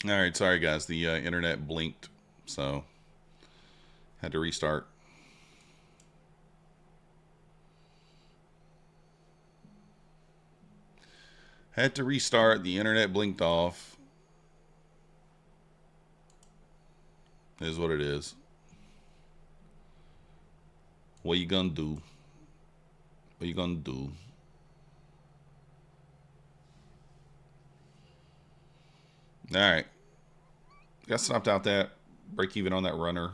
All right, sorry guys, the internet blinked, so had to restart. Had to restart. The internet blinked off. Is what it is. What you gonna do? What you gonna do? All right, got stopped out that break even on that runner.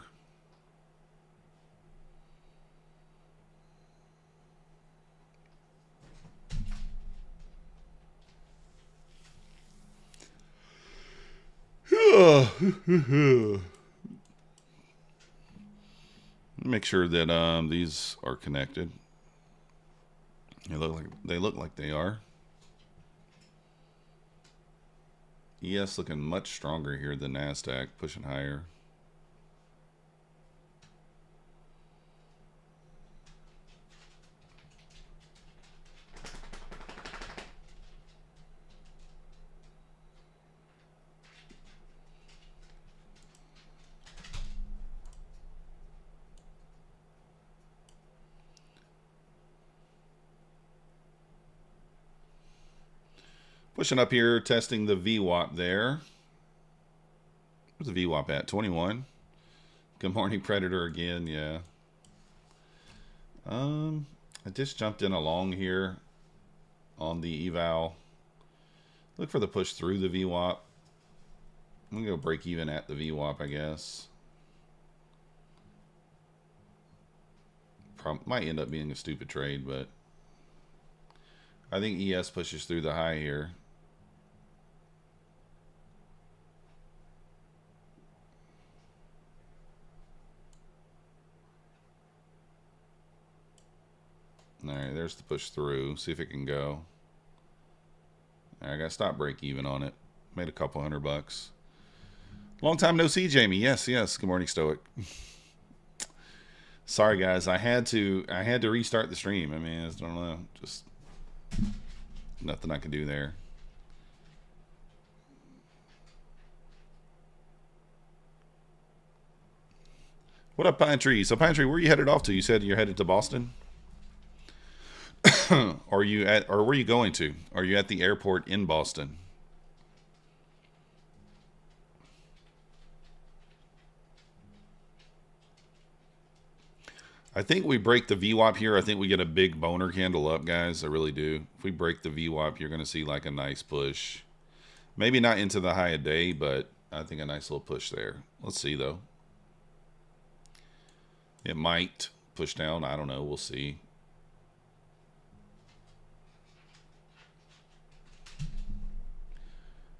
Make sure that these are connected. They look like they are. ES looking much stronger here than Nasdaq, pushing higher. Pushing up here, testing the VWAP there. Where's the VWAP at? 21. Good morning, Predator again. Yeah. I just jumped in along here on the eval. Look for the push through the VWAP. I'm gonna go break even at the VWAP, I guess. Might end up being a stupid trade, but I think ES pushes through the high here. All right, there's the push through. See if it can go. All right, I gotta stop break even on it. Made a couple $100. Long time no see, Jamie. Yes, yes. Good morning, Stoic. Sorry, guys. I had to restart the stream. I mean, I don't know. Just nothing I can do there. What up, Pine Tree? So, Pine Tree, where are you headed off to? You said you're headed to Boston. Are you at, or where are you going to? Are you at the airport in Boston? I think we break the VWAP here. I think we get a big boner candle up, guys. I really do. If we break the VWAP, you're going to see like a nice push. Maybe not into the high of day, but I think a nice little push there. Let's see, though. It might push down. I don't know. We'll see.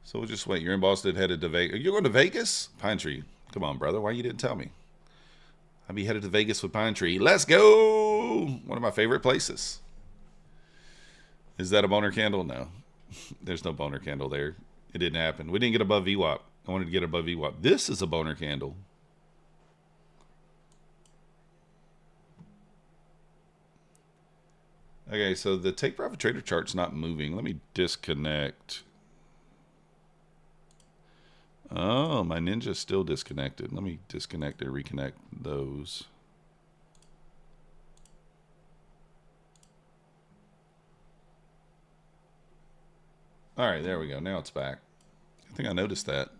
So we'll just wait. You're in Boston, headed to Vegas. You're going to Vegas? Pine Tree. Come on, brother. Why you didn't tell me? I'll be headed to Vegas with Pine Tree. Let's go! One of my favorite places. Is that a boner candle? No. There's no boner candle there. It didn't happen. We didn't get above VWAP. I wanted to get above VWAP. This is a boner candle. Okay, so the take profit trader chart's not moving. Let me disconnect. Oh, my ninja's still disconnected. Let me disconnect and reconnect those. All right, there we go. Now it's back. I think I noticed that.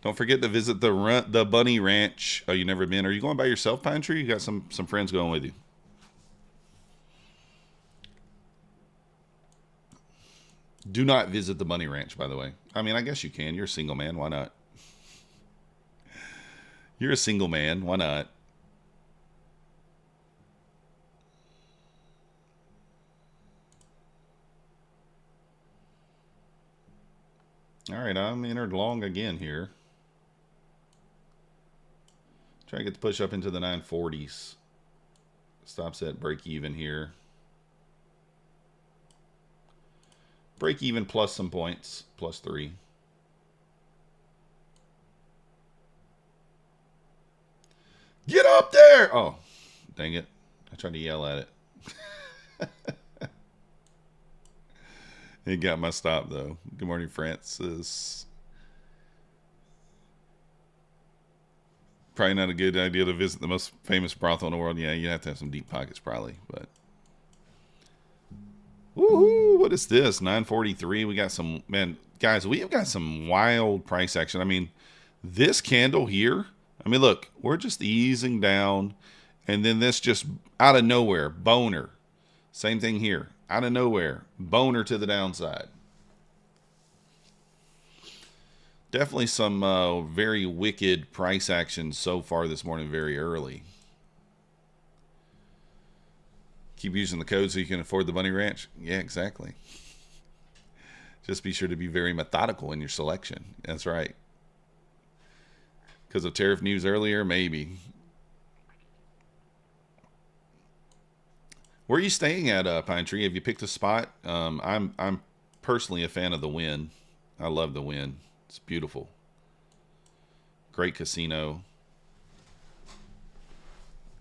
Don't forget to visit the Bunny Ranch. Oh, you never been? Are you going by yourself, Pine Tree? You got some friends going with you? Do not visit the Bunny Ranch, by the way. I mean, I guess you can. You're a single man. Why not? You're a single man. Why not? All right, I'm entered long again here. Try to get the push up into the 940s. Stops at break even here. Break even plus some points, plus 3. Get up there! Oh, dang it. I tried to yell at it. He got my stop, though. Good morning, Francis. Probably not a good idea to visit the most famous brothel in the world. Yeah, you have to have some deep pockets, probably. But woohoo! What is this? 943. We got some, man, guys. We have got some wild price action. I mean, this candle here. I mean, look, we're just easing down, and then this just out of nowhere, boner. Same thing here, out of nowhere, boner to the downside. Definitely some very wicked price action so far this morning, very early. Keep using the code so you can afford the bunny ranch. Yeah, exactly. Just be sure to be very methodical in your selection. That's right. Because of tariff news earlier, maybe. Where are you staying at, Pine Tree? Have you picked a spot? I'm personally a fan of the Wynn. I love the Wynn. It's beautiful. Great casino.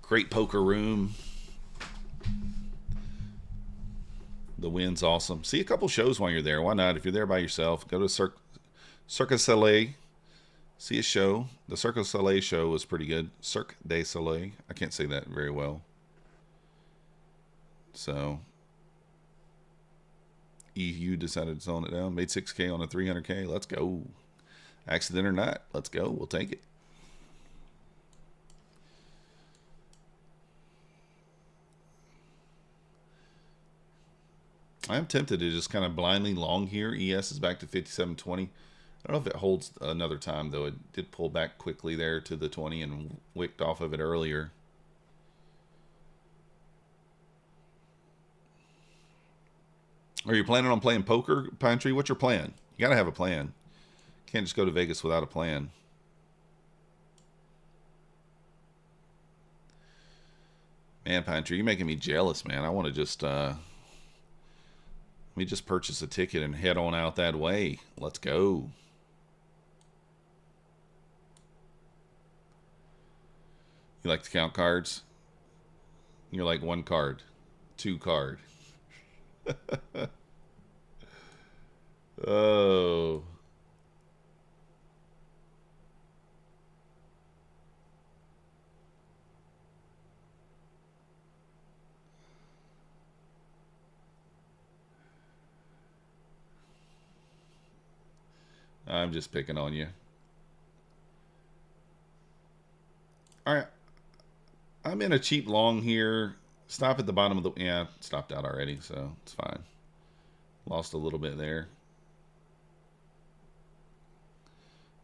Great poker room. The Wynn's awesome. See a couple shows while you're there. Why not? If you're there by yourself, go to Cirque du Soleil. See a show. The Cirque du Soleil show was pretty good. Cirque du Soleil. I can't say that very well. So, EU decided to zone it down. Made 6K on a 300K. Let's go. Accident or not, let's go. We'll take it. I'm tempted to just kind of blindly long here. ES is back to 57.20. I don't know if it holds another time, though. It did pull back quickly there to the 20 and wicked off of it earlier. Are you planning on playing poker, Pine Tree? What's your plan? You got to have a plan. Can't just go to Vegas without a plan. Man, Pine Tree, you're making me jealous, man. I want to just, let me just purchase a ticket and head on out that way. Let's go. You like to count cards? You're like 1 card, 2 card. Oh. I'm just picking on you. All right. I'm in a cheap long here. Stop at the bottom of the... Yeah, stopped out already, so it's fine. Lost a little bit there.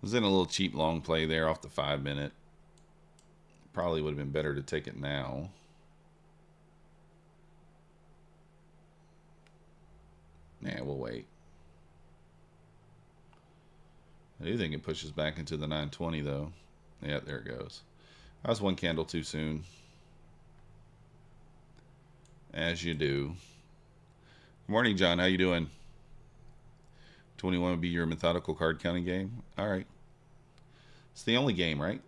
Was in a little cheap long play there off the 5-minute. Probably would have been better to take it now. Nah, we'll wait. I do think it pushes back into the 920, though. Yeah, there it goes. That was 1 candle too soon. As you do. Good morning, John. How you doing? 21 would be your methodical card counting game. All right. It's the only game, right?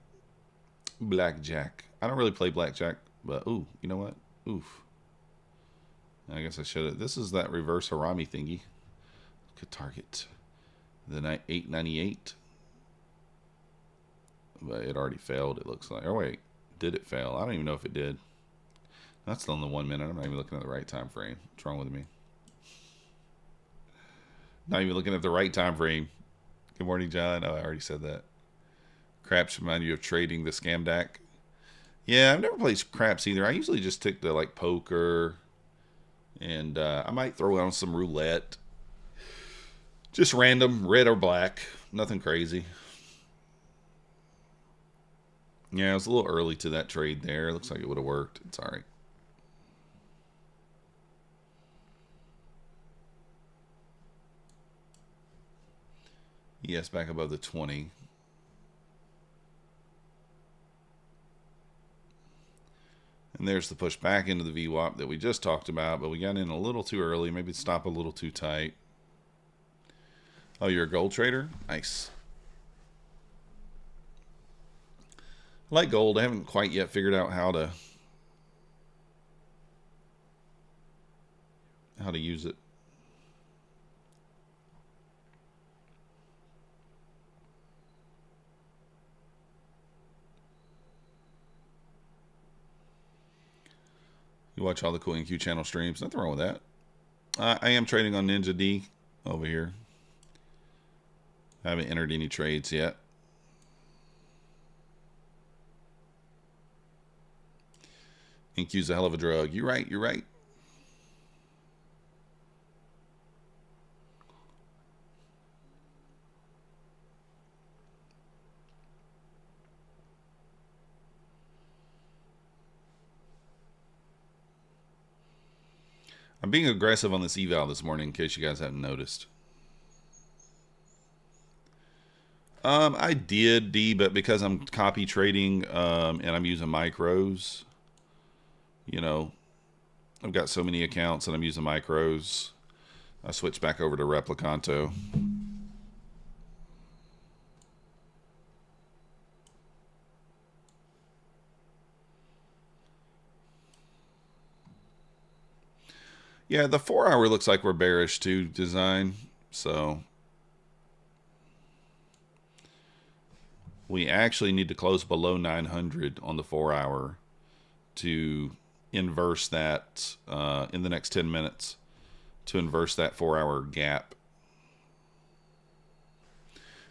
Blackjack. I don't really play blackjack, but ooh, you know what? Oof. I guess I should have. This is that reverse Harami thingy. Could target the 898. But it already failed, it looks like. Oh, wait. Did it fail? I don't even know if it did. That's still in the 1 minute. I'm not even looking at the right time frame. What's wrong with me? Not even looking at the right time frame. Good morning, John. Oh, I already said that. Craps remind you of trading the scam deck. Yeah, I've never played craps either. I usually just stick to like poker. And I might throw on some roulette. Just random, red or black. Nothing crazy. Yeah, it was a little early to that trade there. Looks like it would have worked. It's all right. Yes, back above the 20. And there's the push back into the VWAP that we just talked about, but we got in a little too early. Maybe stop a little too tight. Oh, you're a gold trader? Nice. I like gold. I haven't quite yet figured out how to use it. You watch all the cool NQ channel streams. Nothing wrong with that. I am trading on Ninja D over here. I haven't entered any trades yet. NQ's a hell of a drug. You're right. You're right. I'm being aggressive on this eval this morning in case you guys haven't noticed. I did D, but because I'm copy trading and I'm using micros, you know, I've got so many accounts and I'm using micros, I switched back over to Replicanto. Yeah, the 4 hour looks like we're bearish to design, so we actually need to close below 900 on the 4 hour to inverse that in the next 10 minutes, to inverse that 4 hour gap.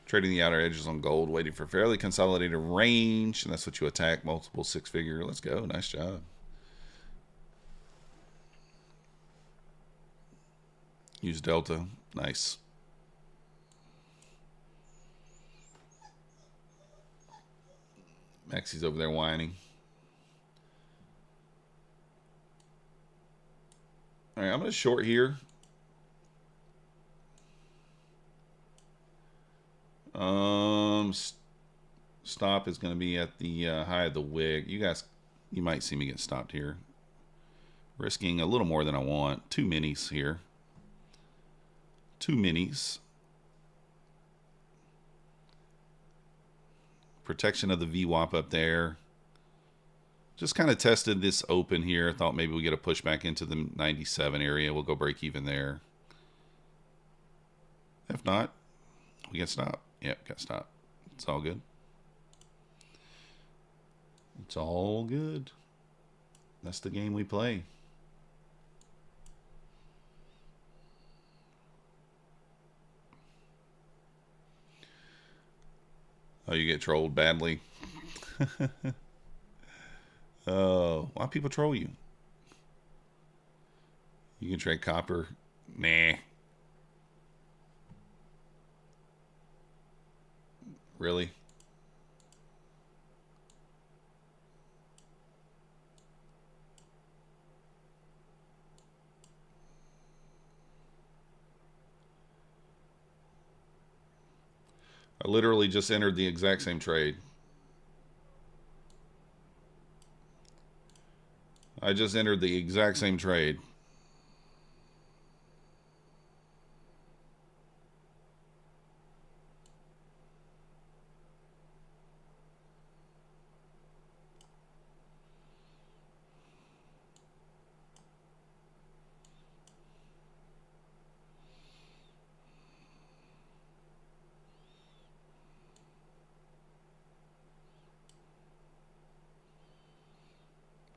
Trading the outer edges on gold, waiting for fairly consolidated range, and that's what you attack, multiple 6-figure. Let's go. Nice job. Use Delta. Nice. Maxie's over there whining. All right, I'm going to short here. Stop is going to be at the high of the wick. You guys, you might see me get stopped here. Risking a little more than I want. 2 minis here. 2 minis. Protection of the VWAP up there. Just kind of tested this open here. Thought maybe we get a pushback into the 97 area. We'll go break even there. If not, we get stopped. Yep, got stopped. It's all good. It's all good. That's the game we play. Oh, you get trolled badly. Oh, why people troll you? You can trade copper. Nah. Really? I literally just entered the exact same trade. I just entered the exact same trade.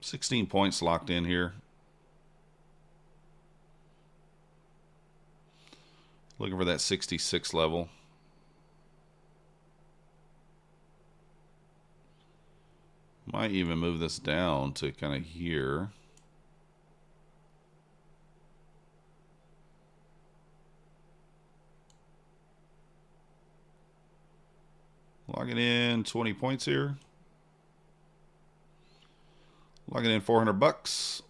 $16 points locked in here. Looking for that 66 level. Might even move this down to kind of here. Logging in 20 points here. Logging in $400.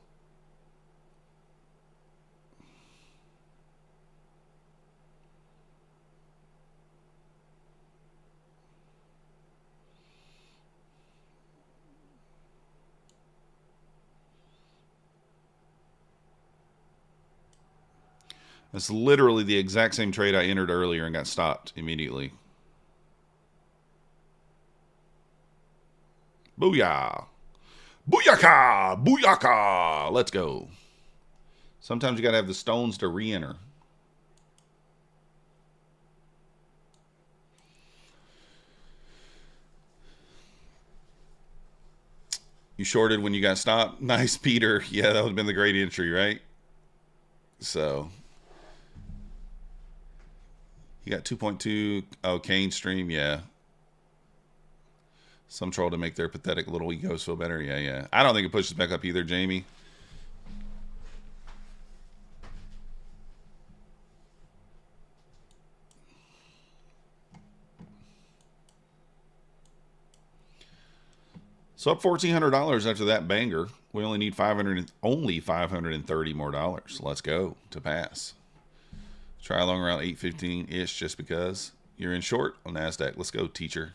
That's literally the exact same trade I entered earlier and got stopped immediately. Booyah! Booyaka! Booyaka! Let's go. Sometimes you gotta have the stones to re-enter. You shorted when you got stopped. Nice, Peter. Yeah, that would have been the great entry, right? So you got 2.2. Oh, Kane stream. Yeah. Some troll to make their pathetic little egos feel better. Yeah, yeah. I don't think it pushes back up either, Jamie. So up $1,400 after that banger. We only need only $530 more dollars. Let's go to pass. Try along around 815-ish just because you're in short on Nasdaq. Let's go, teacher.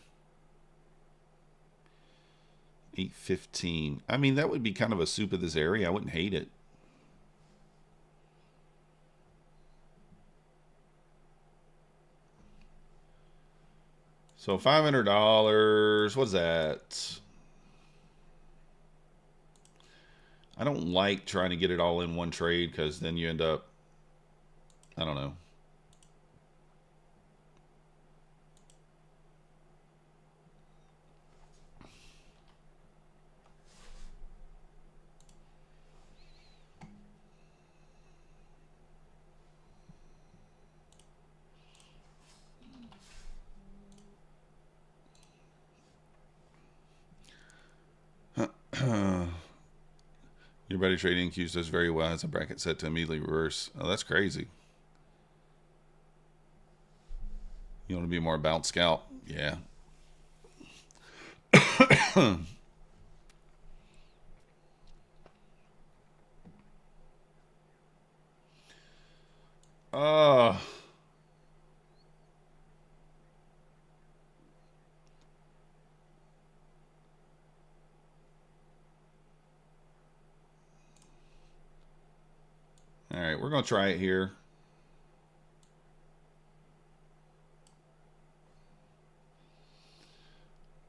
815. I mean, that would be kind of a soup of this area. I wouldn't hate it. So $500. What's that? I don't like trying to get it all in one trade because then you end up, I don't know. Your buddy trading Qs does very well. Has a bracket set to immediately reverse. Oh, that's crazy. You want to be more a bounce scout? Yeah. All right, we're going to try it here.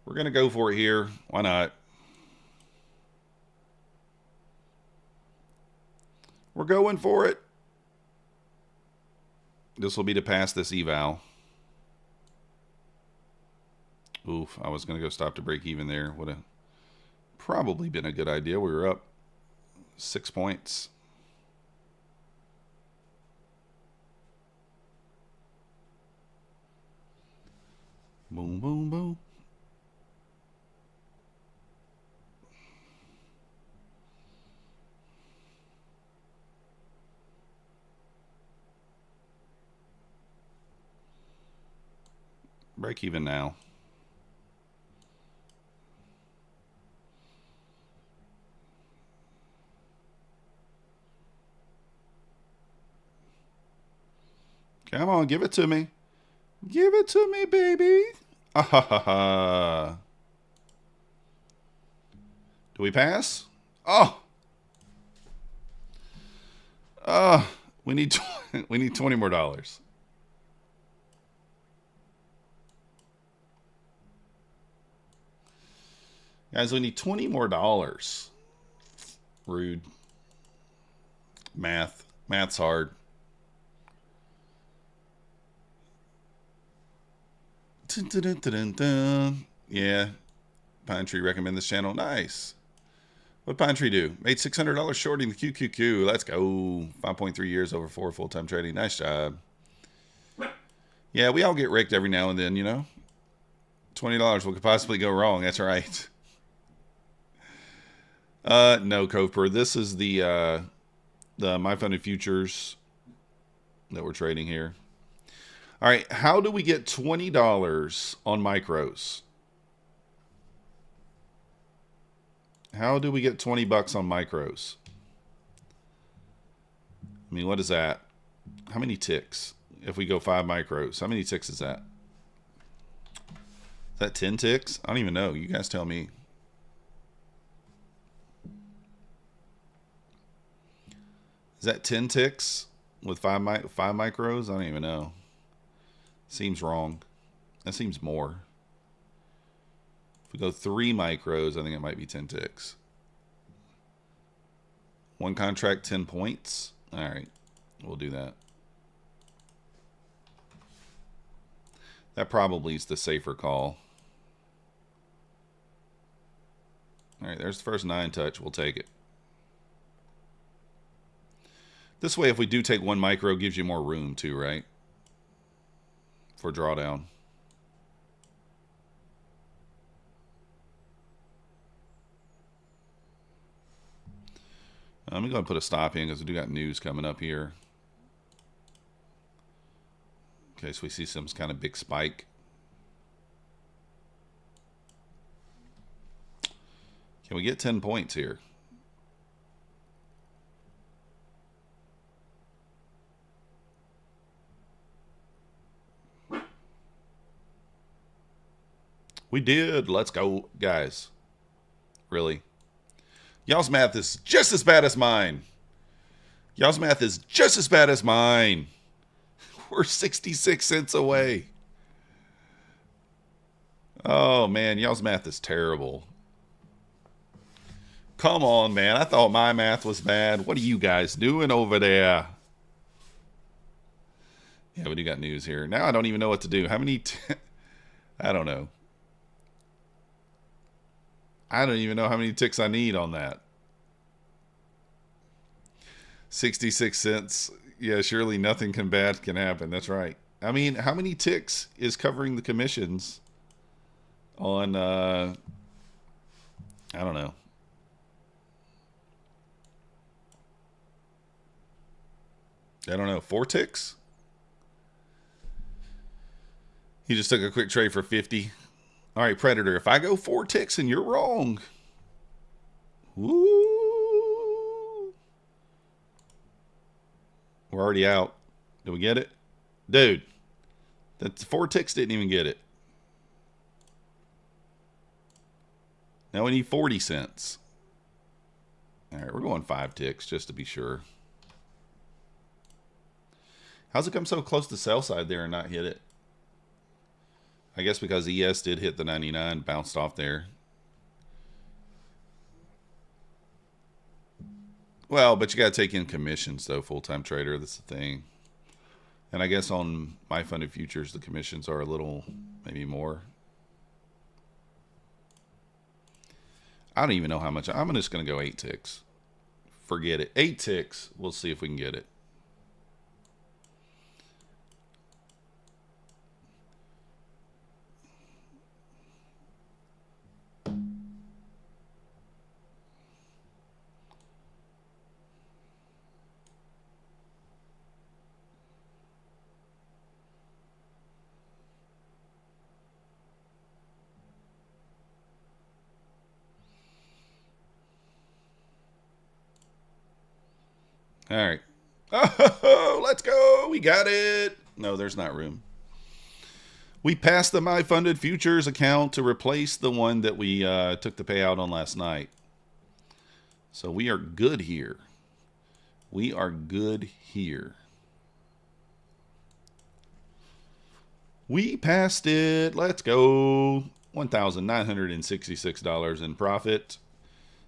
We're going to go for it here. Why not? We're going for it. This will be to pass this eval. Oof, I was going to go stop to break even there. Would have probably been a good idea. We were up 6 points. Boom, boom, boom. Break even now. Come on, give it to me. Give it to me, baby. Ah, ha, ha, ha. Do we pass? Oh. We need $20 more dollars. Guys, we need $20 more dollars. Rude. Math's hard. Dun, dun, dun, dun, dun. Yeah. Pine Tree recommend this channel. Nice. What Pine Tree do? Made $600 shorting the QQQ. Let's go. 5.3 years over 4 full-time trading. Nice job. Yeah, we all get rigged every now and then, you know. $20. What could possibly go wrong? That's right. No, Coper. This is the My Funded Futures that we're trading here. All right, how do we get $20 on micros? How do we get 20 bucks on micros? I mean, what is that? How many ticks? If we go 5 micros, how many ticks is that? Is that 10 ticks? I don't even know. You guys tell me. Is that 10 ticks with 5 micros? I don't even know. Seems wrong. That seems more. If we go 3 micros, I think it might be 10 ticks. 1 contract, 10 points. All right, we'll do that. That probably is the safer call. All right, there's the first 9 touch. We'll take it. This way, if we do take 1 micro, it gives you more room too, right? For drawdown. I'm going to put a stop in because we do got news coming up here. Okay, so we see some kind of big spike. Can we get 10 points here? We did. Let's go, guys. Really? Y'all's math is just as bad as mine. Y'all's math is just as bad as mine. We're 66 cents away. Oh, man. Y'all's math is terrible. Come on, man. I thought my math was bad. What are you guys doing over there? Yeah, we do got news here. Now I don't even know what to do. How many... I don't know. I don't even know how many ticks I need on that. 66 cents. Yeah, surely nothing bad can happen. That's right. I mean, how many ticks is covering the commissions on, I don't know. I don't know. 4 ticks? He just took a quick trade for 50. All right, Predator, if I go 4 ticks and you're wrong. Woo. We're already out. Did we get it? Dude, that's 4 ticks didn't even get it. Now we need 40 cents. All right, we're going 5 ticks just to be sure. How's it come so close to sell side there and not hit it? I guess because ES did hit the 99, bounced off there. Well, but you got to take in commissions, though, full-time trader. That's the thing. And I guess on my funded futures, the commissions are a little, maybe more. I don't even know how much. I'm just going to go 8 ticks. Forget it. 8 ticks. We'll see if we can get it. All right. Oh, let's go. We got it. No, there's not room. We passed the My Funded Futures account to replace the one that we took the payout on last night. So we are good here. We are good here. We passed it. Let's go. $1,966 in profit.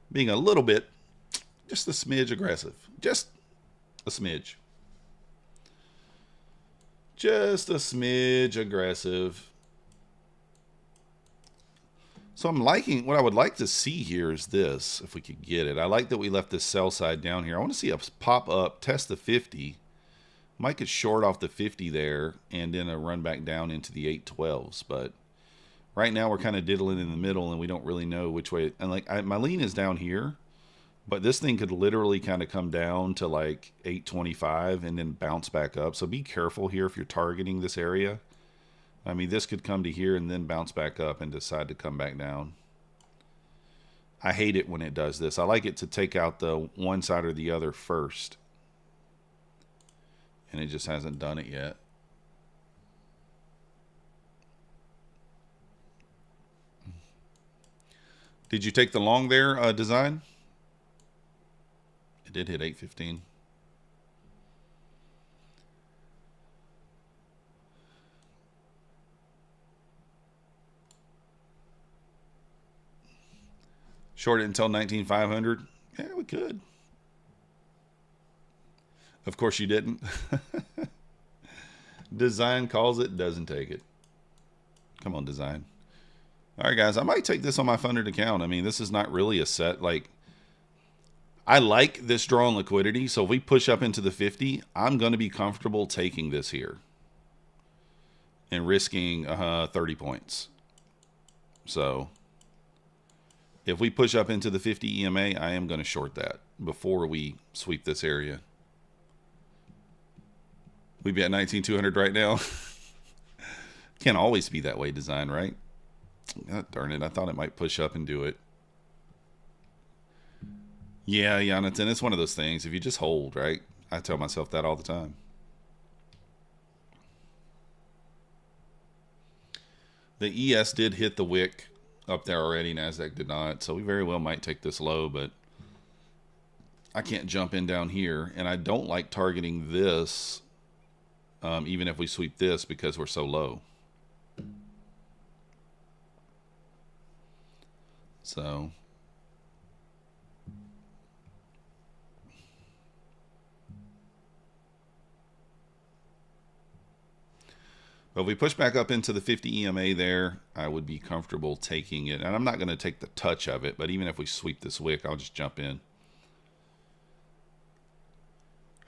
Being a little bit, just a smidge aggressive. Just a smidge. Just a smidge aggressive. So I'm liking, what I would like to see here is this, if we could get it. I like that we left this sell side down here. I want to see us pop up, test the 50. Might get short off the 50 there, and then a run back down into the 812s. But right now we're kind of diddling in the middle, and we don't really know which way. And like my lean is down here. But this thing could literally kind of come down to like 825 and then bounce back up. So be careful here if you're targeting this area. I mean, this could come to here and then bounce back up and decide to come back down. I hate it when it does this. I like it to take out the one side or the other first. And it just hasn't done it yet. Did you take the long there, Design? It did hit 815. Short it until 19,500. Yeah, we could. Of course you didn't. Design calls it, doesn't take it. Come on, Design. All right, guys, I might take this on my funded account. I mean, this is not really a set. Like, I like this draw on liquidity. So if we push up into the 50, I'm going to be comfortable taking this here and risking 30 points. So if we push up into the 50 EMA, I am going to short that before we sweep this area. We'd be at 19,200 right now. Can't always be that way designed, right? God darn it. I thought it might push up and do it. Yeah, Jonathan, it's one of those things. If you just hold, right? I tell myself that all the time. The ES did hit the wick up there already. Nasdaq did not. So we very well might take this low, but I can't jump in down here. And I don't like targeting this, even if we sweep this, because we're so low. So but if we push back up into the 50 EMA there, I would be comfortable taking it. And I'm not going to take the touch of it, but even if we sweep this wick, I'll just jump in.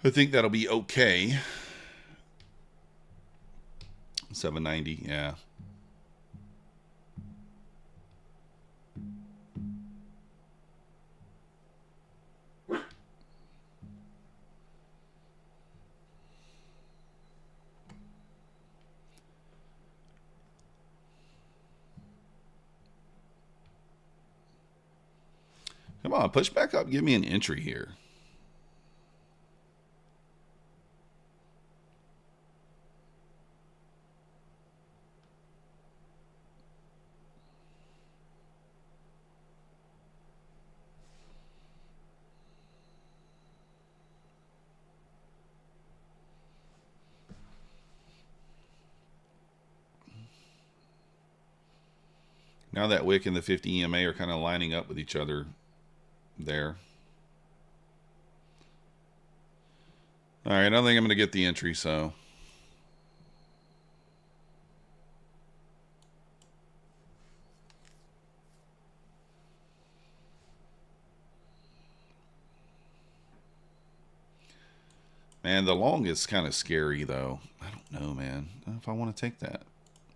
I think that'll be okay. 790, yeah. Come on, push back up. Give me an entry here. Now that wick and the 50 EMA are kind of lining up with each other there. All right, I don't think I'm going to get the entry, so. Man, the long is kind of scary, though. I don't know, man. I don't know if I want to take that.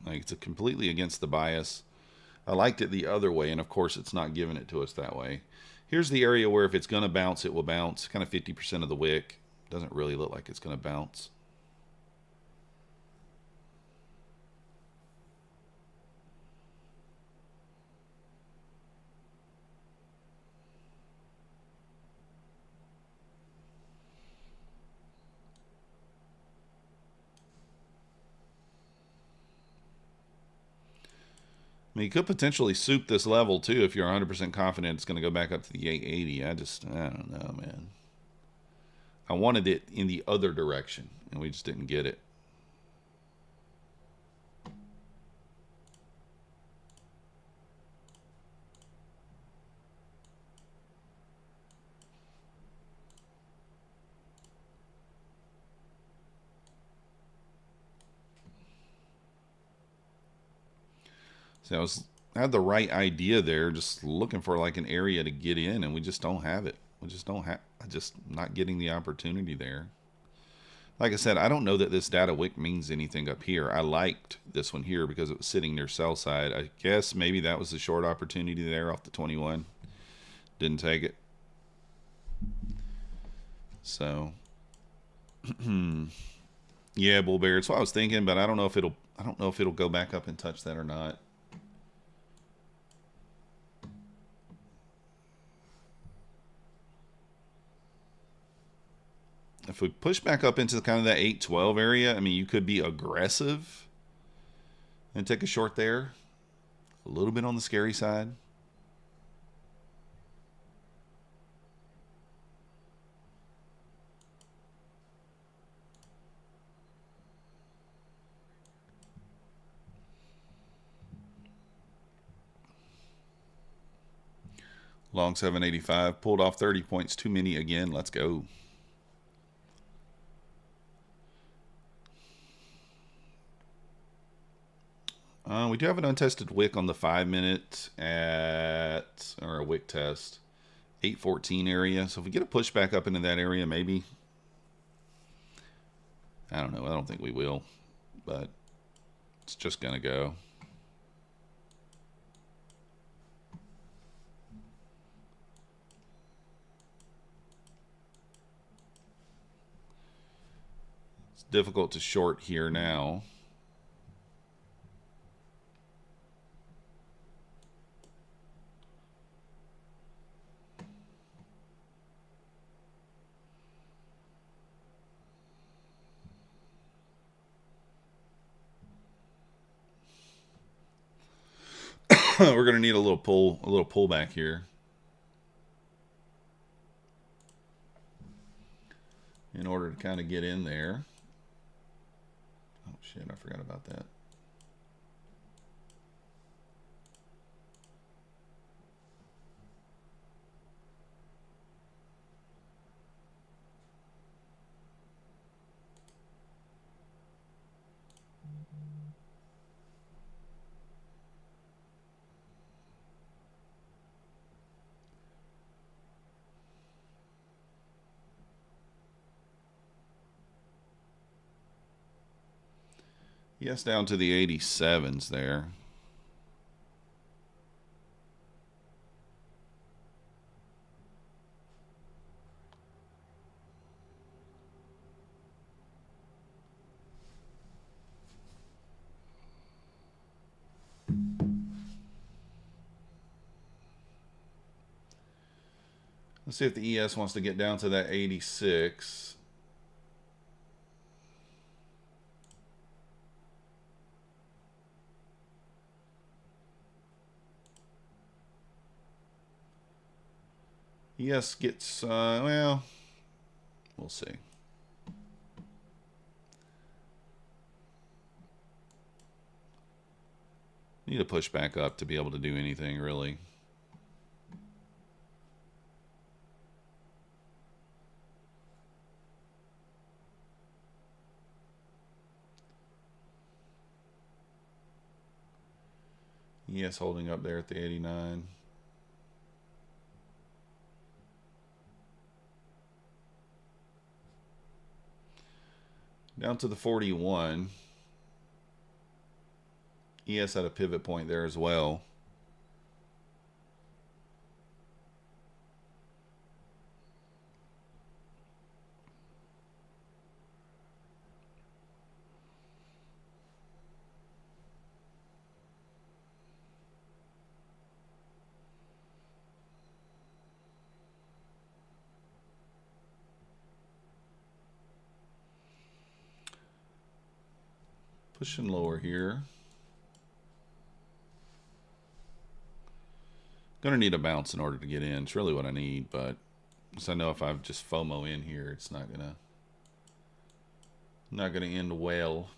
Like, it's completely against the bias. I liked it the other way, and of course it's not giving it to us that way. Here's the area where if it's going to bounce, it will bounce. Kind of 50% of the wick. Doesn't really look like it's going to bounce. I mean, you could potentially soup this level, too, if you're 100% confident it's going to go back up to the 880. I don't know, man. I wanted it in the other direction, and we just didn't get it. So I had the right idea there, just looking for like an area to get in, and we just don't have it. We just don't have. Just not getting the opportunity there. Like I said, I don't know that this data wick means anything up here. I liked this one here because it was sitting near sell side. I guess maybe that was the short opportunity there off the 21. Didn't take it. So yeah, bull bear. It's what I was thinking, but I don't know if it'll go back up and touch that or not. If we push back up into kind of that 812 area, I mean, you could be aggressive and take a short there. A little bit on the scary side. Long 785. Pulled off 30 points. Too many again. Let's go. We do have an untested wick on the 5-minute at, or a wick test, 814 area. So if we get a push back up into that area, maybe. I don't know. I don't think we will, but it's just going to go. It's difficult to short here now. We're going to need a little pullback here in order to kind of get in there. Oh shit, I forgot about that. Yes, down to the 87s there. Let's see if the ES wants to get down to that 86. ES gets, well, we'll see. Need to push back up to be able to do anything, really. ES holding up there at the 89. Down to the 41. ES at a pivot point there as well. Pushing lower here. Gonna need a bounce in order to get in. It's really what I need, but because I know if I just FOMO in here, it's not gonna end well.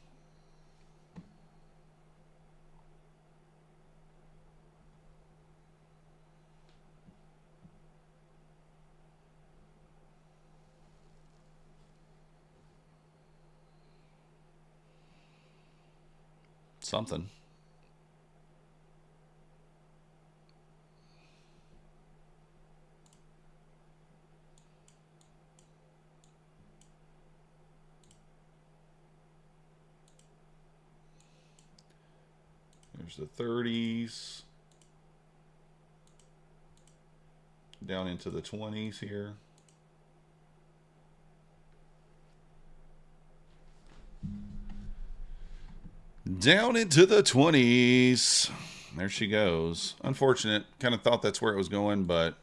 Something. There's the 30s. Down into the 20s here. Down into the 20s. There she goes. Unfortunate. Kind of thought that's where it was going, but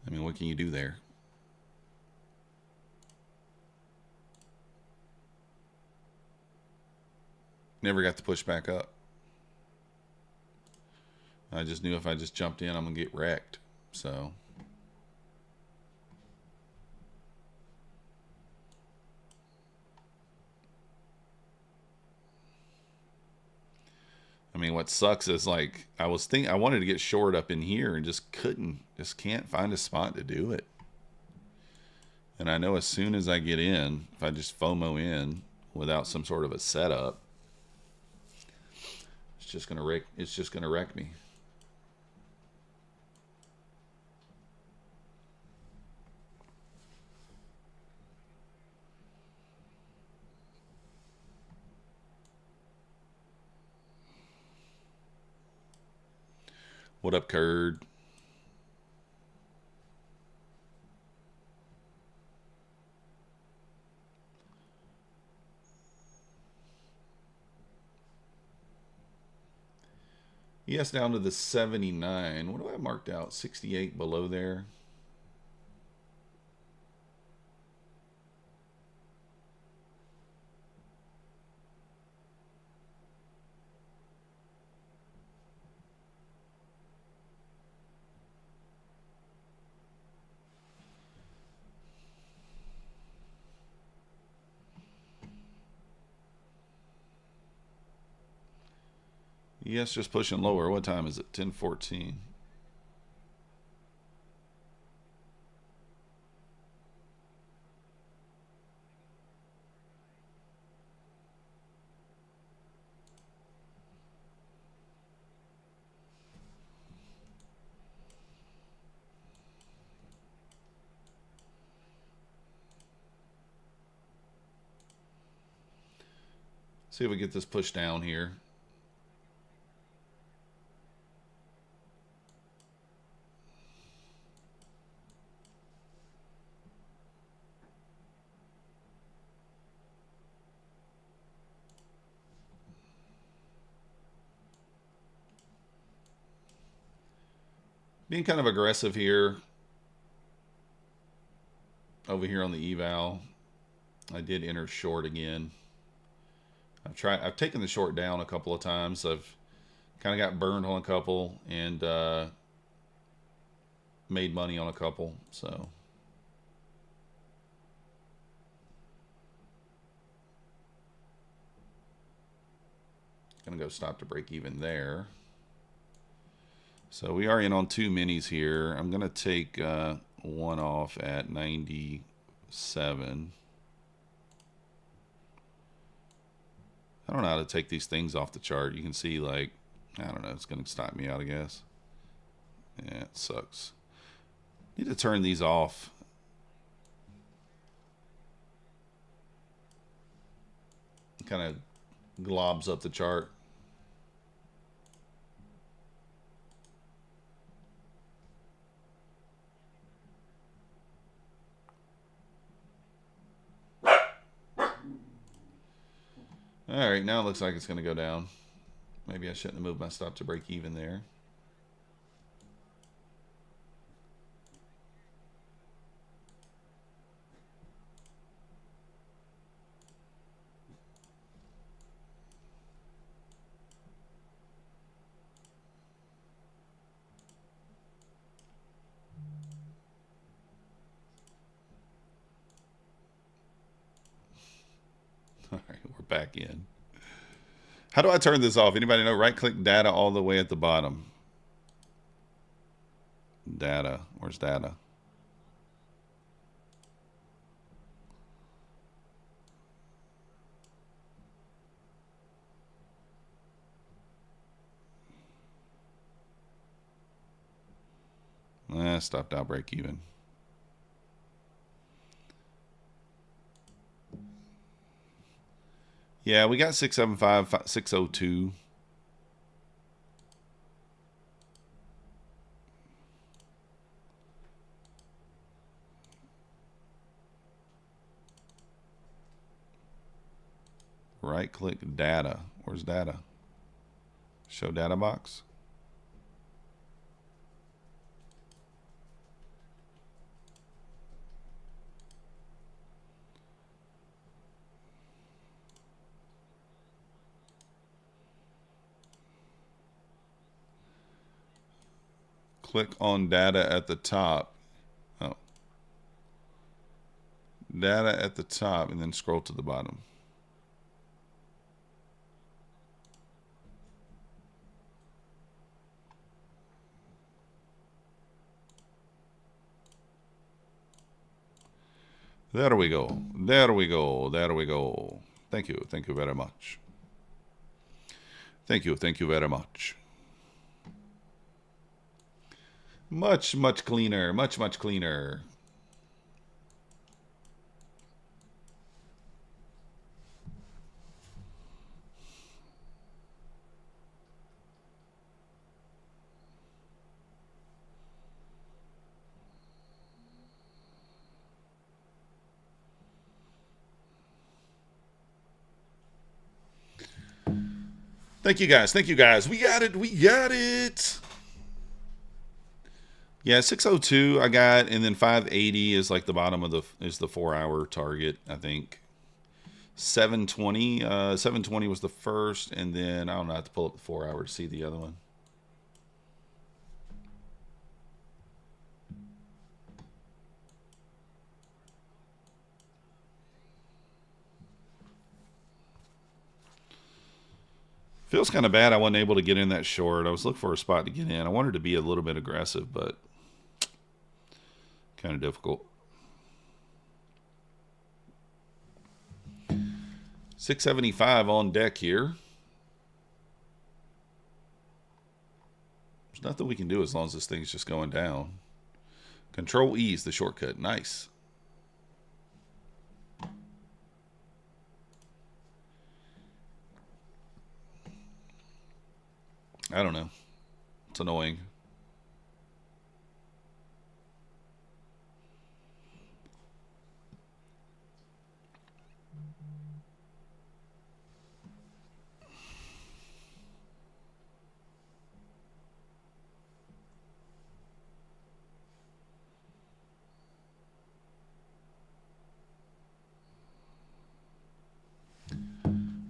I mean, what can you do there? Never got to push back up. I just knew if I just jumped in, I'm going to get wrecked. So I mean, what sucks is like I wanted to get short up in here and just can't find a spot to do it. And I know as soon as I get in, if I just FOMO in without some sort of a setup, just gonna wreck. It's just gonna wreck me. What up, Curd? Yes, down to the 79. What do I have marked out? 68 below there. Yes, just pushing lower. What time is it? 10:14. See if we get this pushed down here. Being kind of aggressive here. Over here on the eval. I did enter short again. I've taken the short down a couple of times. I've kind of got burned on a couple and made money on a couple. So gonna go stop to break even there. So we are in on 2 minis here. I'm gonna take one off at 97. I don't know how to take these things off the chart. You can see, like, I don't know, it's going to stop me out, I guess. Yeah, it sucks. Need to turn these off. Kind of globs up the chart. All right, now it looks like it's going to go down. Maybe I shouldn't have moved my stop to break even there. All right, we're back in. How do I turn this off? Anybody know? Right-click data all the way at the bottom. Data. Where's data? Stopped out break even. Yeah, we got 675, 602. Right click data. Where's data? Show data box. Click on data at the top. Oh. Data at the top and then scroll to the bottom. There we go. There we go. There we go. Thank you. Thank you very much. Thank you. Thank you very much. Much, much cleaner. Much, much cleaner. Thank you guys. Thank you guys. We got it. We got it. Yeah, 602 I got, and then 580 is like the bottom of the 4-hour target, I think. 720 was the first, and then I don't know, I have to pull up the 4-hour to see the other one. Feels kind of bad I wasn't able to get in that short. I was looking for a spot to get in. I wanted to be a little bit aggressive, but kind of difficult. 675 on deck here. There's nothing we can do as long as this thing's just going down. Control E is the shortcut. Nice. I don't know. It's annoying.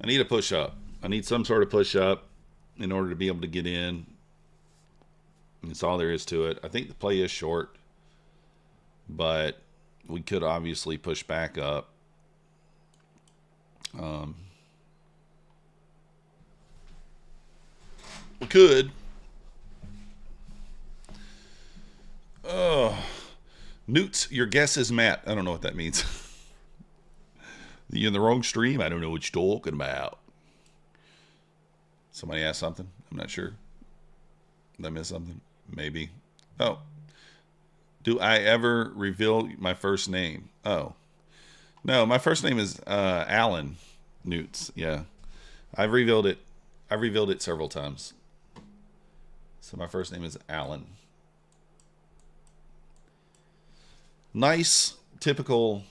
I need a push up. I need some sort of push up in order to be able to get in. That's all there is to it. I think the play is short, but we could obviously push back up. We could. Oh, Newts, your guess is Matt. I don't know what that means. You in the wrong stream? I don't know what you're talking about. Somebody asked something? I'm not sure. Did I miss something? Maybe. Oh. Do I ever reveal my first name? Oh. No, my first name is Alan Newts. Yeah. I've revealed it. I've revealed it several times. So my first name is Alan. Nice, typical,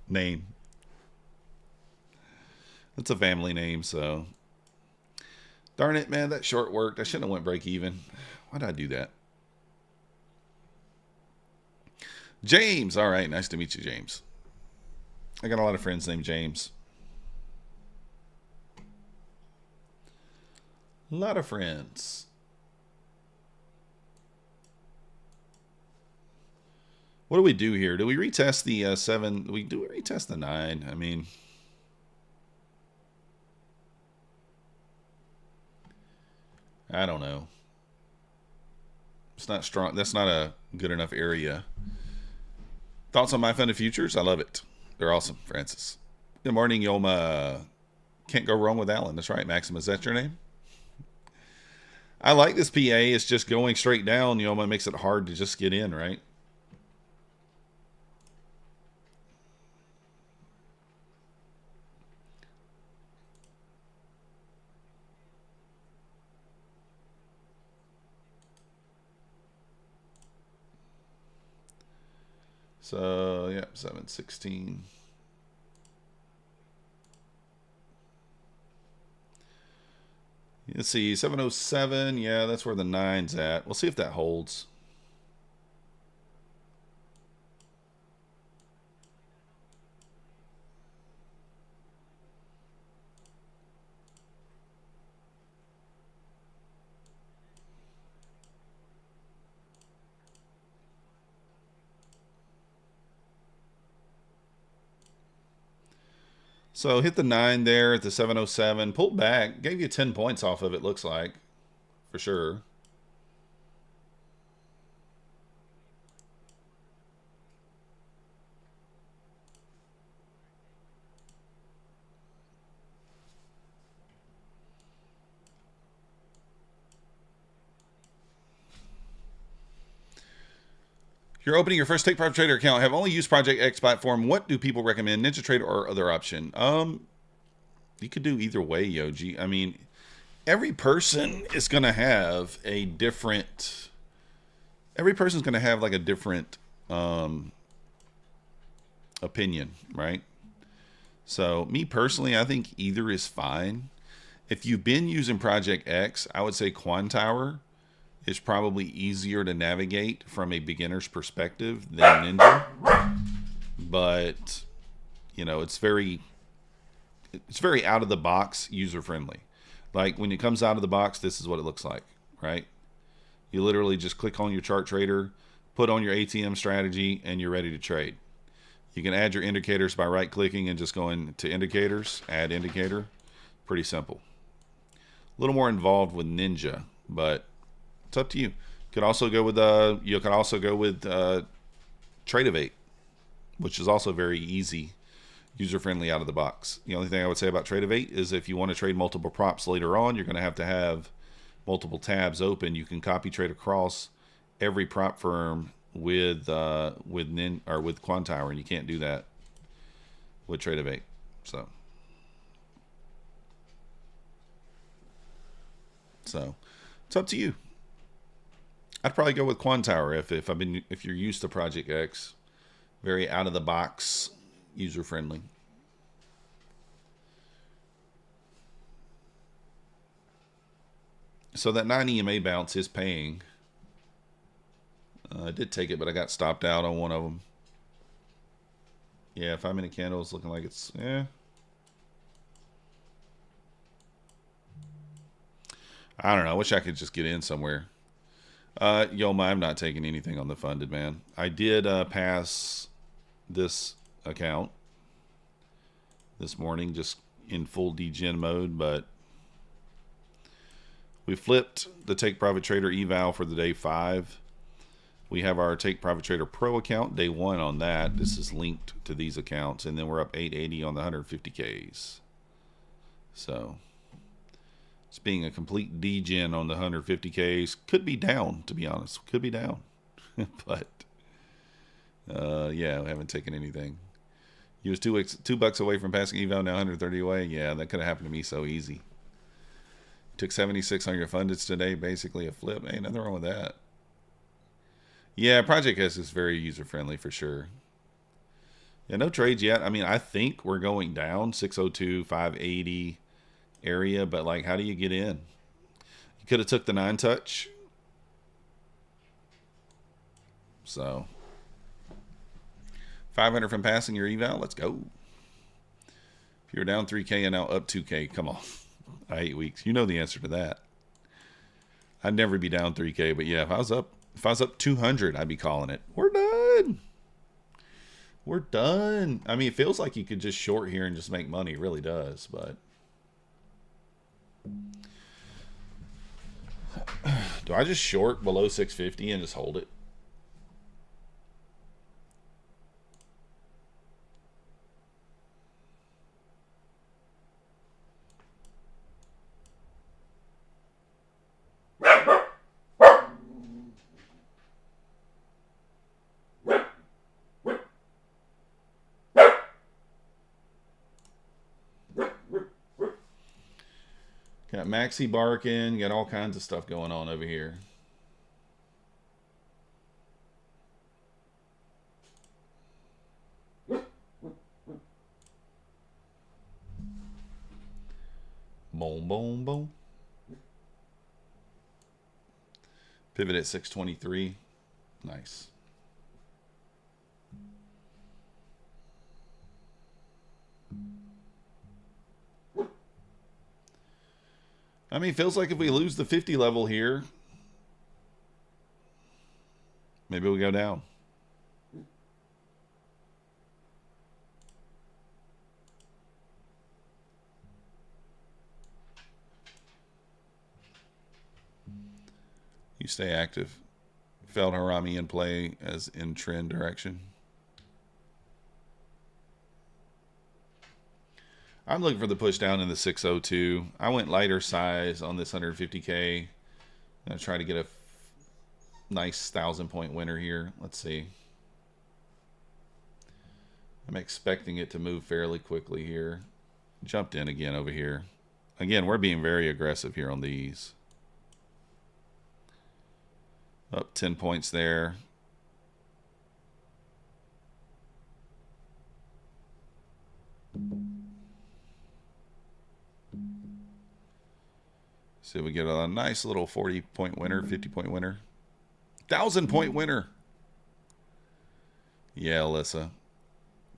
name. It's a family name, so. Darn it, man, that short worked. I shouldn't have went break even. Why did I do that? James. All right, nice to meet you, James. I got a lot of friends named James. A lot of friends. What do we do here? Do we retest the 7? Do we retest the 9? I mean, I don't know. It's not strong. That's not a good enough area. Thoughts on my funded futures? I love it. They're awesome, Francis. Good morning, Yoma. Can't go wrong with Alan. That's right, Maxim. Is that your name? I like this PA. It's just going straight down. Yoma makes it hard to just get in, right? So, yeah, 716. Let's see, 707. Yeah, that's where the 9's at. We'll see if that holds. So hit the 9 there at the 707. Pulled back. Gave you 10 points off of it, looks like. For sure. You're opening your first Take Profit Trader account. Have only used Project X platform. What do people recommend? NinjaTrader or other option? You could do either way, Yoji. I mean, every person is going to have a different. Every person's going to have like a different opinion, right? So me personally, I think either is fine. If you've been using Project X, I would say Quantower is probably easier to navigate from a beginner's perspective than Ninja. But, you know, it's very out of the box, user friendly. Like when it comes out of the box, this is what it looks like, right? You literally just click on your chart trader, put on your ATM strategy, and you're ready to trade. You can add your indicators by right clicking and just going to indicators, add indicator. Pretty simple. A little more involved with Ninja, but it's up to you. Could also go with Tradeovate, which is also very easy, user friendly out of the box. The only thing I would say about Tradeovate is if you want to trade multiple props later on, you're going to have multiple tabs open. You can copy trade across every prop firm with Quantower, and you can't do that with Tradeovate. So it's up to you. I'd probably go with Quantower if you're used to Project X. Very out of the box, user friendly. So that 9 EMA bounce is paying. I did take it, but I got stopped out on one of them. Yeah, 5-minute candle is looking like it's I don't know. I wish I could just get in somewhere. Yoma, I'm not taking anything on the funded, man. I did pass this account this morning just in full degen mode, but we flipped the Take Profit Trader eval for the day 5. We have our Take Profit Trader Pro account, day 1 on that. This is linked to these accounts, and then we're up 880 on the 150Ks. So it's being a complete degen on the 150Ks. Could be down, to be honest. Could be down. But yeah, we haven't taken anything. He was $2 away from passing eval, now 130 away. Yeah, that could have happened to me so easy. Took 76 on your fundeds today, basically a flip. Ain't nothing wrong with that. Yeah, Project S is very user-friendly for sure. Yeah, no trades yet. I mean, I think we're going down 602, 580 area, but like, how do you get in? You could have took the 9-touch. So 500 from passing your eval. Let's go. If you're down 3K and now up 2K, come on. 8 weeks. You know the answer to that. I'd never be down 3K, but yeah, if I was up 200, I'd be calling it. We're done. We're done. I mean, it feels like you could just short here and just make money. It really does, but do I just short below 650 and just hold it? Got Maxi barking, got all kinds of stuff going on over here. Boom, boom, boom. Pivot at 623. Nice. I mean, it feels like if we lose the 50 level here, maybe we go down. You stay active. Felt Harami in play as in trend direction. I'm looking for the push down in the 602. I went lighter size on this 150K. I'm going to try to get Nice 1,000-point winner here. Let's see. I'm expecting it to move fairly quickly here. Jumped in again over here. Again, we're being very aggressive here on these. Up 10 points there. So we get a nice little 40-point winner, 50-point winner. 1,000-point winner. Yeah, Alyssa.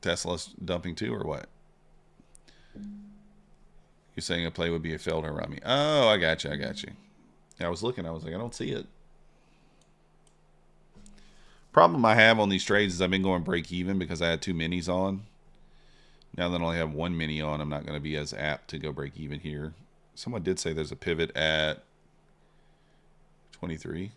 Tesla's dumping too, or what? You're saying a play would be a failed around me. Oh, I got you. I got you. I was looking. I was like, I don't see it. Problem I have on these trades is I've been going break even because I had 2 minis on. Now that I only have 1 mini on, I'm not going to be as apt to go break even here. Someone did say there's a pivot at 23.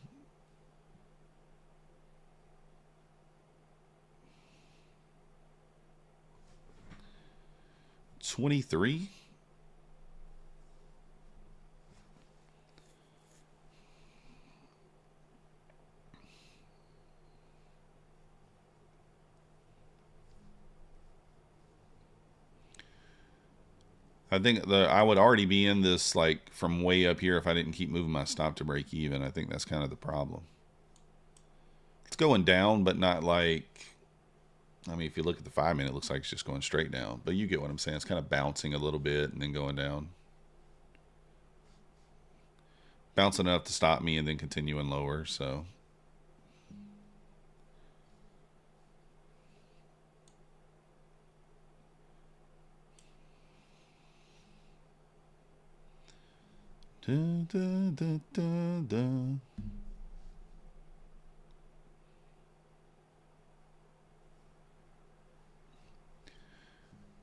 $23? I think I would already be in this like from way up here if I didn't keep moving my stop to break even. I think that's kind of the problem. It's going down, but not like, I mean, if you look at the 5-minute, it looks like it's just going straight down. But you get what I'm saying. It's kind of bouncing a little bit and then going down. Bouncing enough to stop me and then continuing lower, so. Da, da, da, da, da.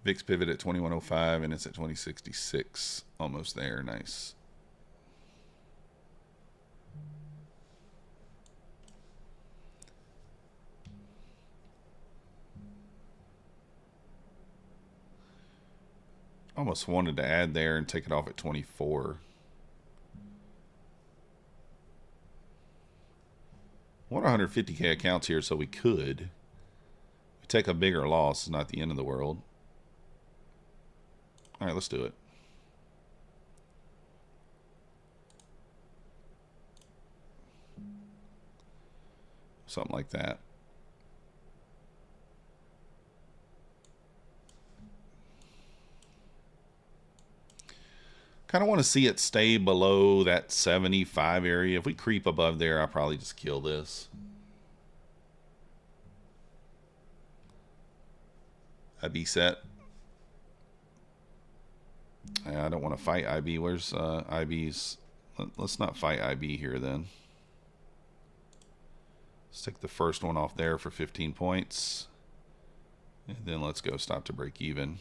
VIX pivot at 2105 and it's at 2066. Almost there. Nice. Almost wanted to add there and take it off at 24. What 150K accounts here, so we could. We take a bigger loss, it's not the end of the world. All right, let's do it. Something like that. Kind of want to see it stay below that 75 area. If we creep above there, I'll probably just kill this. IB set. I don't want to fight IB. Where's IB's? Let's not fight IB here then. Let's take the first one off there for 15 points. And then let's go stop to break even.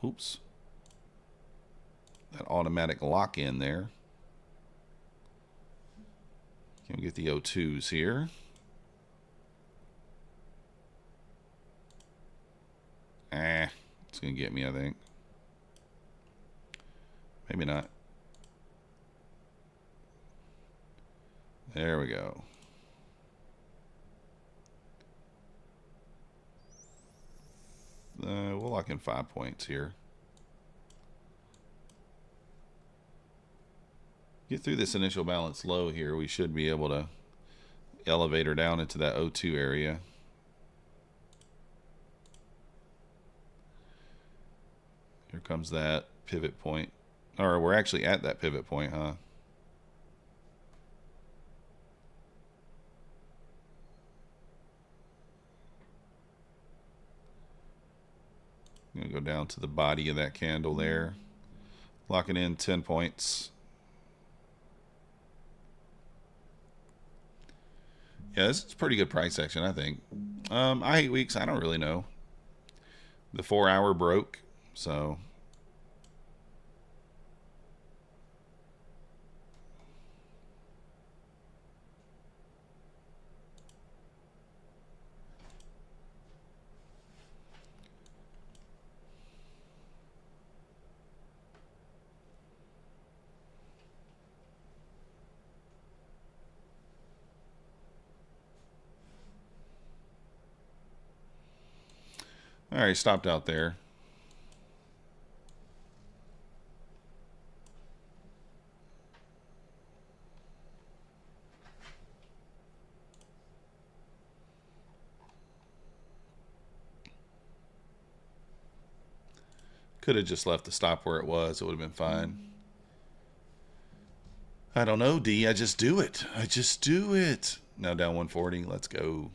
Oops. That automatic lock in there. Can we get the O2s here? It's going to get me, I think. Maybe not. There we go. We'll lock in 5 points here. Get through this initial balance low here. We should be able to elevate her down into that O2 area. Here comes that pivot point. Or we're actually at that pivot point, huh? I'm going to go down to the body of that candle there. Locking in 10 points. Yeah, this is pretty good price action, I think. I 8 weeks, I don't really know. The 4-hour broke, so. All right, stopped out there. Could have just left the stop where it was. It would have been fine. I don't know, D. I just do it. I just do it. Now down 140. Let's go.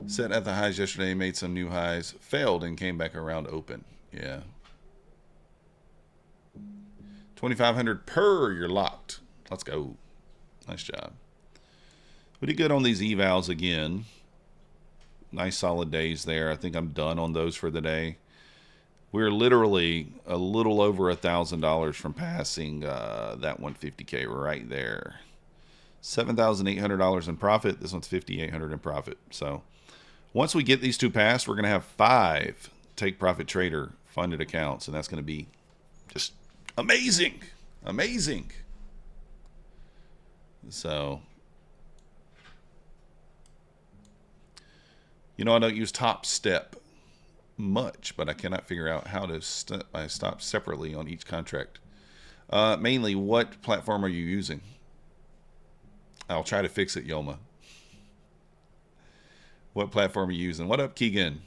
Set at the highs yesterday, made some new highs, failed, and came back around open. Yeah. 2,500 per. You're locked. Let's go. Nice job. We did good on these evals again. Nice solid days there. I think I'm done on those for the day. We're literally a little over $1,000 from passing that 150K right there. $7,800 in profit. This one's $5,800 in profit. So once we get these two passed, we're going to have 5 Take Profit Trader funded accounts, and that's going to be just amazing. Amazing. So, you know, I don't use Topstep much, but I cannot figure out how to stop separately on each contract. Mainly, what platform are you using? I'll try to fix it, Yoma. What platform are you using? What up, Keegan?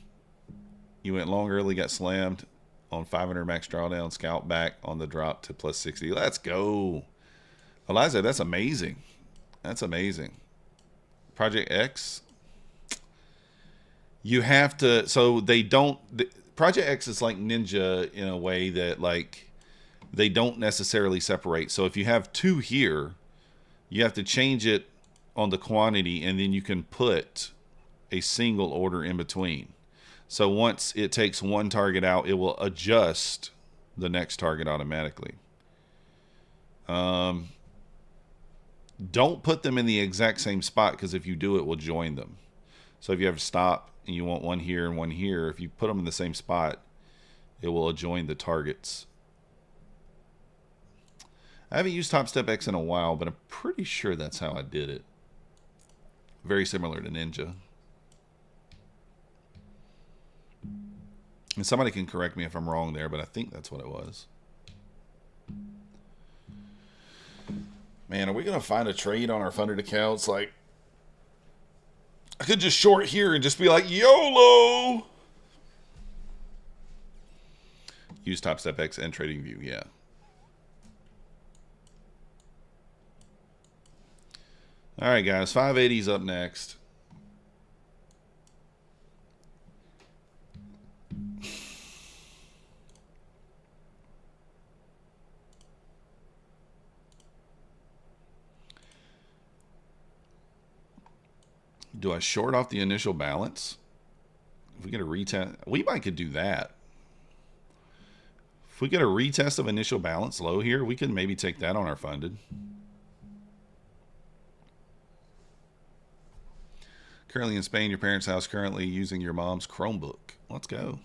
You went long early, got slammed on 500 max drawdown, scalp back on the drop to plus 60. Let's go. Eliza, that's amazing. That's amazing. Project X. You have to, so they don't, Project X is like Ninja in a way that like they don't necessarily separate. So if you have 2 here, you have to change it on the quantity, and then you can put a single order in between. So once it takes one target out, it will adjust the next target automatically. Don't put them in the exact same spot, because if you do, it will join them. So if you have to stop and you want one here and one here, if you put them in the same spot, it will adjoin the targets. I haven't used Topstep X in a while, but I'm pretty sure that's how I did it. Very similar to Ninja. And somebody can correct me if I'm wrong there, but I think that's what it was. Man, are we going to find a trade on our funded accounts? Like, I could just short here and just be like, YOLO! Use Topstep X and TradingView, yeah. All right, guys, 580's up next. Do I short off the initial balance? If we get a retest, we might could do that. If we get a retest of initial balance low here, we can maybe take that on our funded. Currently in Spain, your parents' house, currently using your mom's Chromebook. Let's go.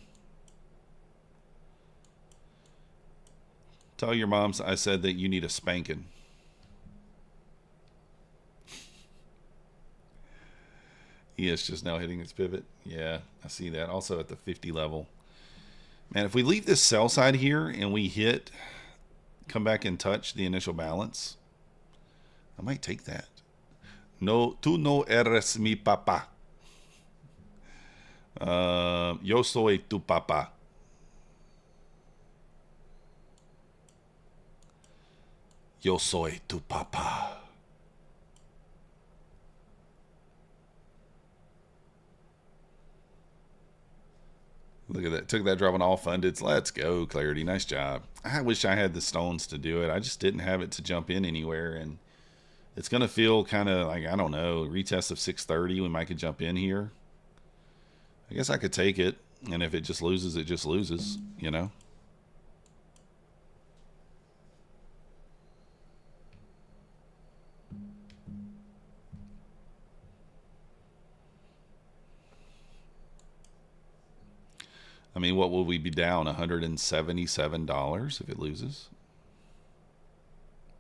Tell your moms I said that you need a spanking. ES just now hitting its pivot. Yeah, I see that. Also at the 50 level. Man, if we leave this sell side here and we hit, come back and touch the initial balance, I might take that. No, tú no eres mi papá. Yo soy tu papá. Yo soy tu papá. Look at that. Took that drop on all fundeds. Let's go, Clarity. Nice job. I wish I had the stones to do it. I just didn't have it to jump in anywhere. And it's going to feel kind of like, I don't know, retest of 630. We might could jump in here. I guess I could take it. And if it just loses, it just loses, you know. I mean, what will we be down? $177 if it loses?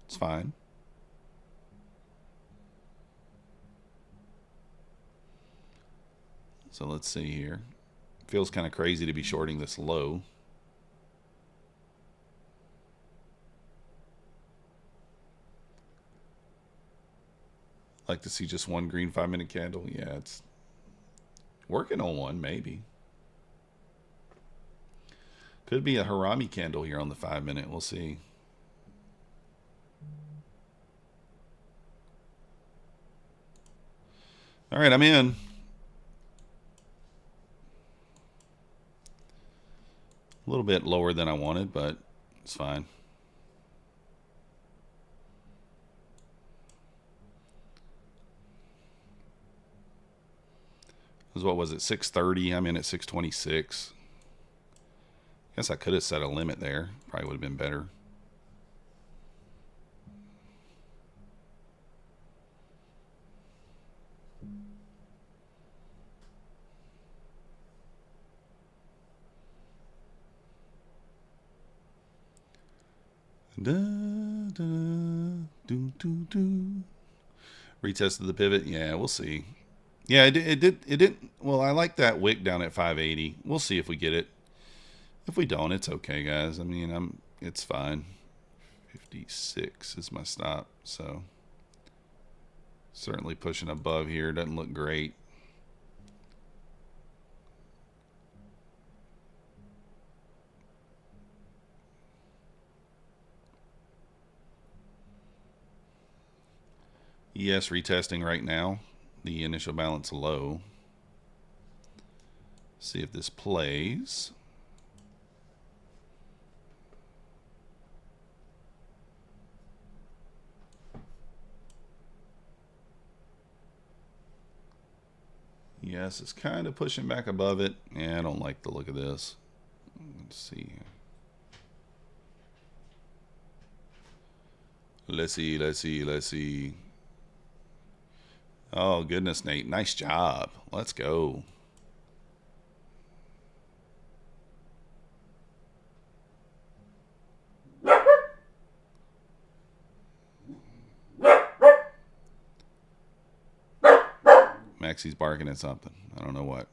It's fine. So let's see here. Feels kind of crazy to be shorting this low. Like to see just one green 5-minute candle. Yeah, it's working on one, maybe. Could be a Harami candle here on the 5-minute. We'll see. All right, I'm in. A little bit lower than I wanted, but it's fine. What was it, 6:30? I'm in at 6:26. Guess I could have set a limit there. Probably would have been better. Da, da, do, do, do. Retested the pivot. Yeah, we'll see. Yeah, it didn't. Well, I like that wick down at 580. We'll see if we get it. If we don't, it's okay, guys. I mean, it's fine. 56 is my stop, so certainly pushing above here doesn't look great. ES retesting right now. The initial balance low. See if this plays. Yes, it's kind of pushing back above it. Yeah, I don't like the look of this. Let's see. Let's see. Oh, goodness, Nate. Nice job. Let's go. Maxie's barking at something. I don't know what.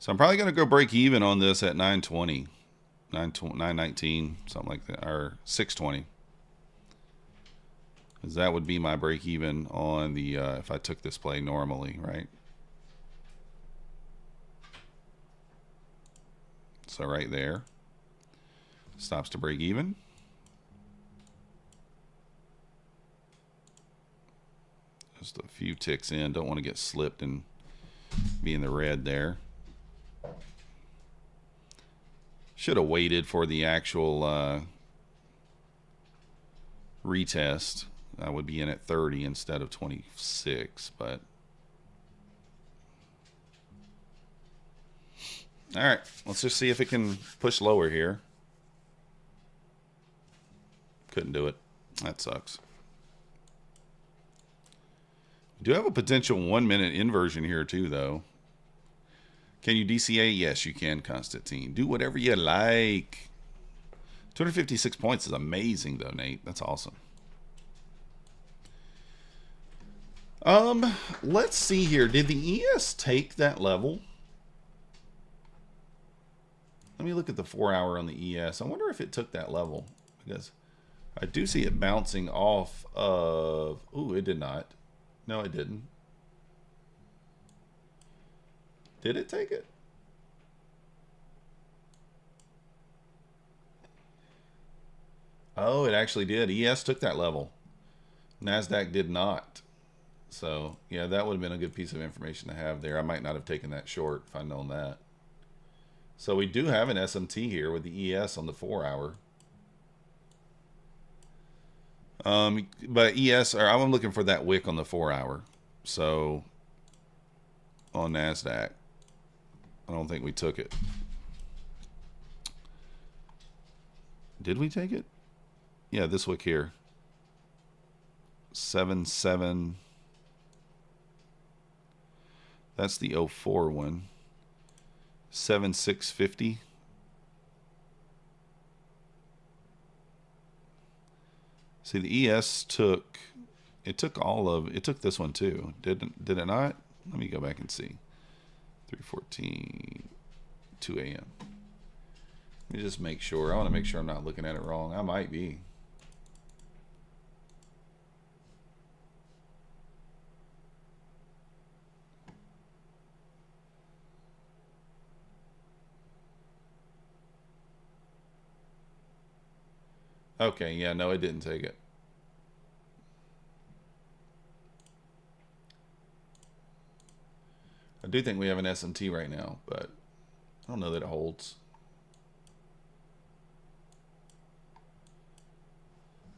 So I'm probably going to go break even on this at 920. 919, something like that. Or 620. Because that would be my break even on the, if I took this play normally, right? So right there. Stops to break even. Just a few ticks in. Don't want to get slipped and be in the red there. Should have waited for the actual retest. I would be in at 30 instead of 26, but all right, let's just see if it can push lower here. Couldn't do it. That sucks. We do have a potential 1-minute inversion here too, though. Can you DCA? Yes, you can, Constantine. Do whatever you like. 256 points is amazing, though, Nate. That's awesome. Let's see here. Did the ES take that level? Let me look at the 4-hour on the ES. I wonder if it took that level, because I do see it bouncing off of... Ooh, it did not. No, it didn't. Did it take it? Oh, it actually did. ES took that level. Nasdaq did not. So, yeah, that would have been a good piece of information to have there. I might not have taken that short if I'd known that. So we do have an SMT here with the ES on the 4-hour. But ES, or I'm looking for that wick on the 4-hour. So, on Nasdaq, I don't think we took it. Did we take it? Yeah, this wick here. 7.7. That's the 04 one. 7.650. See, the ES took, it took all of, it took this one too. Did it not? Let me go back and see. 3:14, 2 a.m. Let me just make sure. I want to make sure I'm not looking at it wrong. I might be. Okay, yeah, no, it didn't take it. I do think we have an SMT right now, but I don't know that it holds.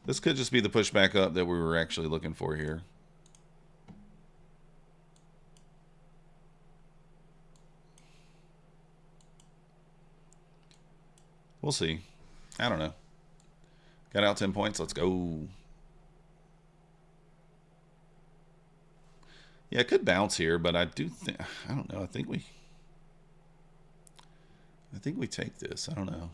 This could just be the pushback up that we were actually looking for here. We'll see. I don't know. Got out 10 points. Let's go. Yeah, it could bounce here, but I do think, I don't know. I think we take this. I don't know.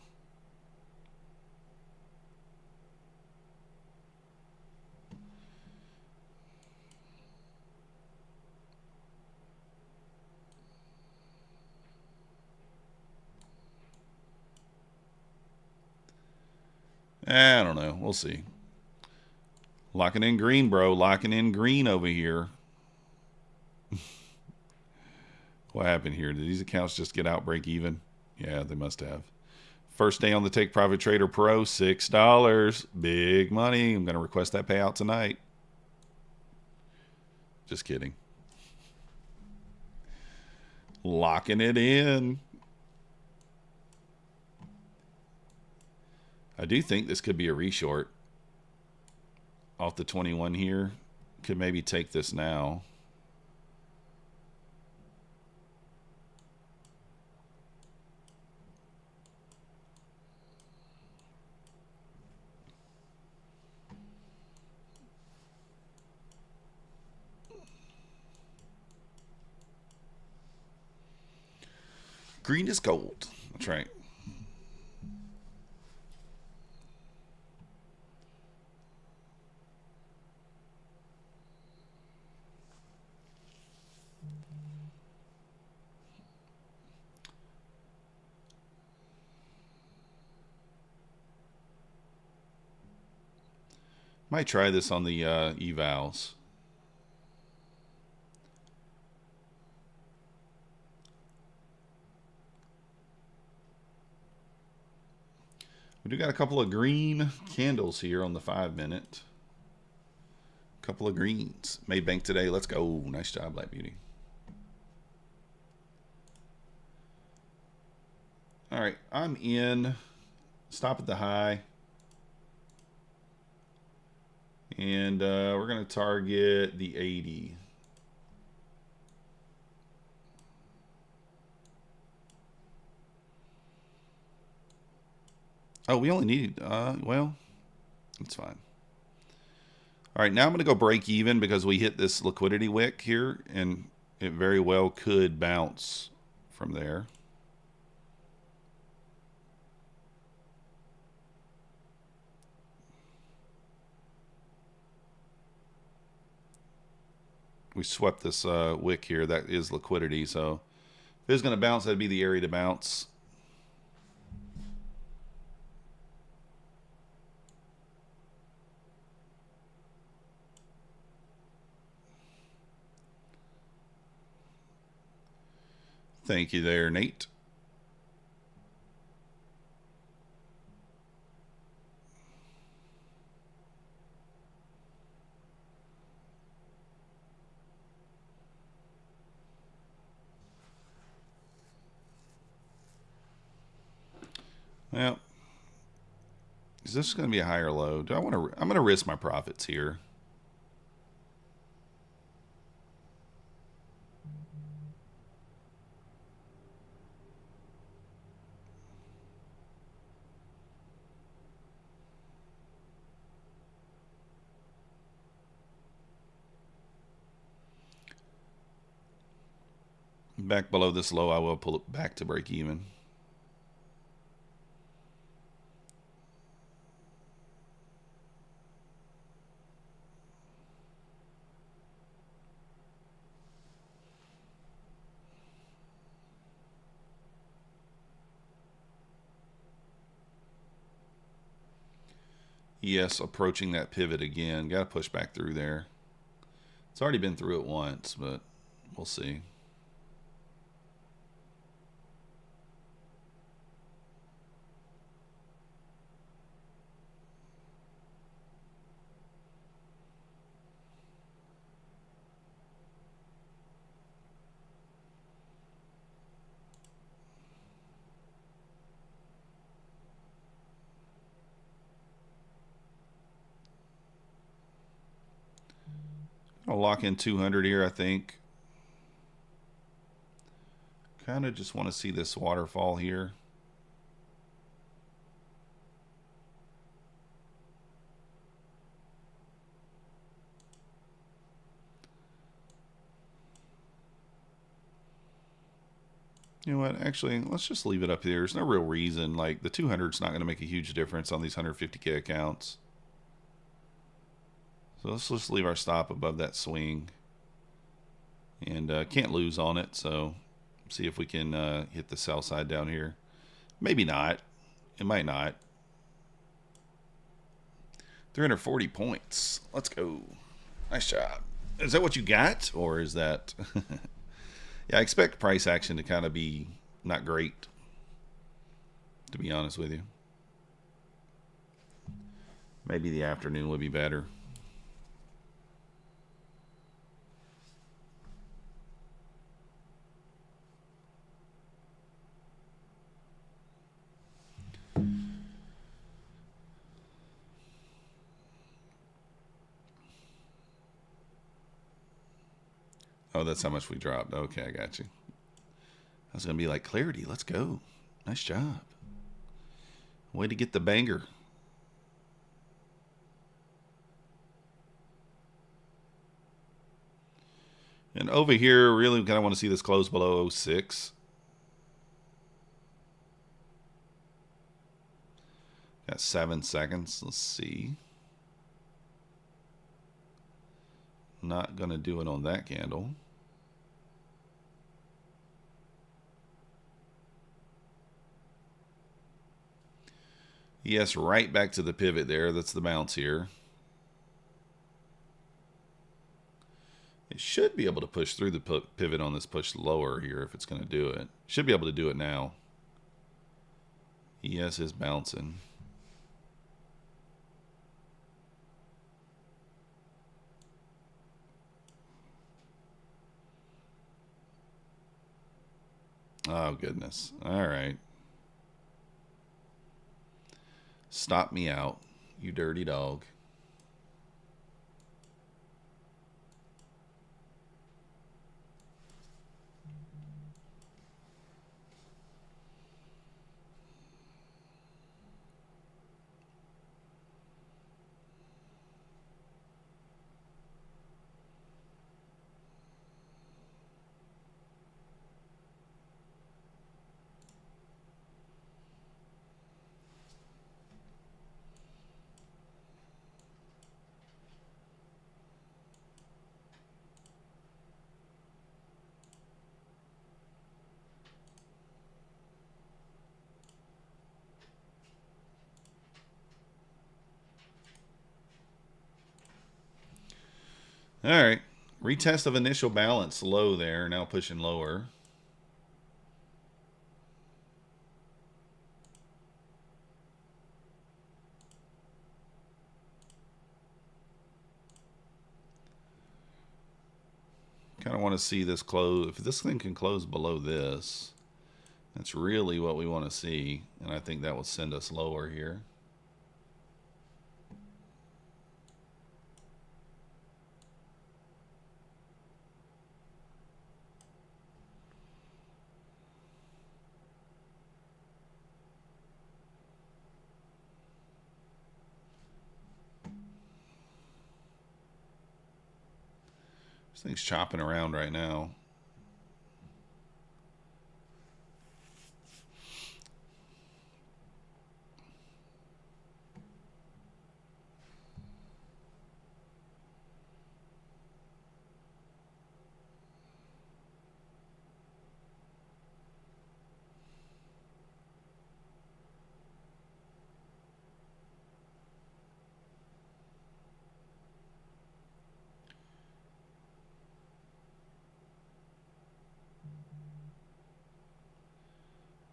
I don't know. We'll see. Locking in green, bro. Locking in green over here. What happened here? Did these accounts just get out break even? Yeah, they must have. First day on the Take Profit Trader Pro, $6. Big money. I'm going to request that payout tonight. Just kidding. Locking it in. I do think this could be a reshort off the 21 here. Could maybe take this now. Green is gold. That's right. Might try this on the evals. We do got a couple of green candles here on the 5-minute. Couple of greens. Made bank today. Let's go. Nice job, Black Beauty. All right, I'm in. Stop at the high. And we're going to target the 80. Oh, we only need, well, it's fine. All right, now I'm going to go break even because we hit this liquidity wick here, and it very well could bounce from there. We swept this wick here. That is liquidity, so if it's going to bounce, that'd be the area to bounce. Thank you there, Nate. Well, is this going to be a higher low? Do I want to? I'm going to risk my profits here. Back below this low, I will pull it back to break even. Yes, approaching that pivot again. Got to push back through there. It's already been through it once, but we'll see. I'll lock in 200 here, I think. Kind of just want to see this waterfall here. You know what? Actually, let's just leave it up here. There's no real reason. Like, the 200 is not going to make a huge difference on these 150K accounts. So let's just leave our stop above that swing. And can't lose on it, so see if we can hit the sell side down here. Maybe not. It might not. 340 points. Let's go. Nice job. Is that what you got? Or is that... Yeah, I expect price action to kind of be not great, to be honest with you. Maybe the afternoon would be better. Oh, that's how much we dropped. Okay, I got you. I was going to be like, clarity, let's go. Nice job. Way to get the banger. And over here, really kind of want to see this close below 06. Got 7 seconds. Let's see. Not going to do it on that candle. Yes, right back to the pivot there. That's the bounce here. It should be able to push through the pivot on this push lower here if it's going to do it. Should be able to do it now. ES is bouncing. Oh, goodness. All right. Stop me out, you dirty dog. All right. Retest of initial balance low there. Now pushing lower. Kind of want to see this close. If this thing can close below this, that's really what we want to see. And I think that will send us lower here. This thing's chopping around right now.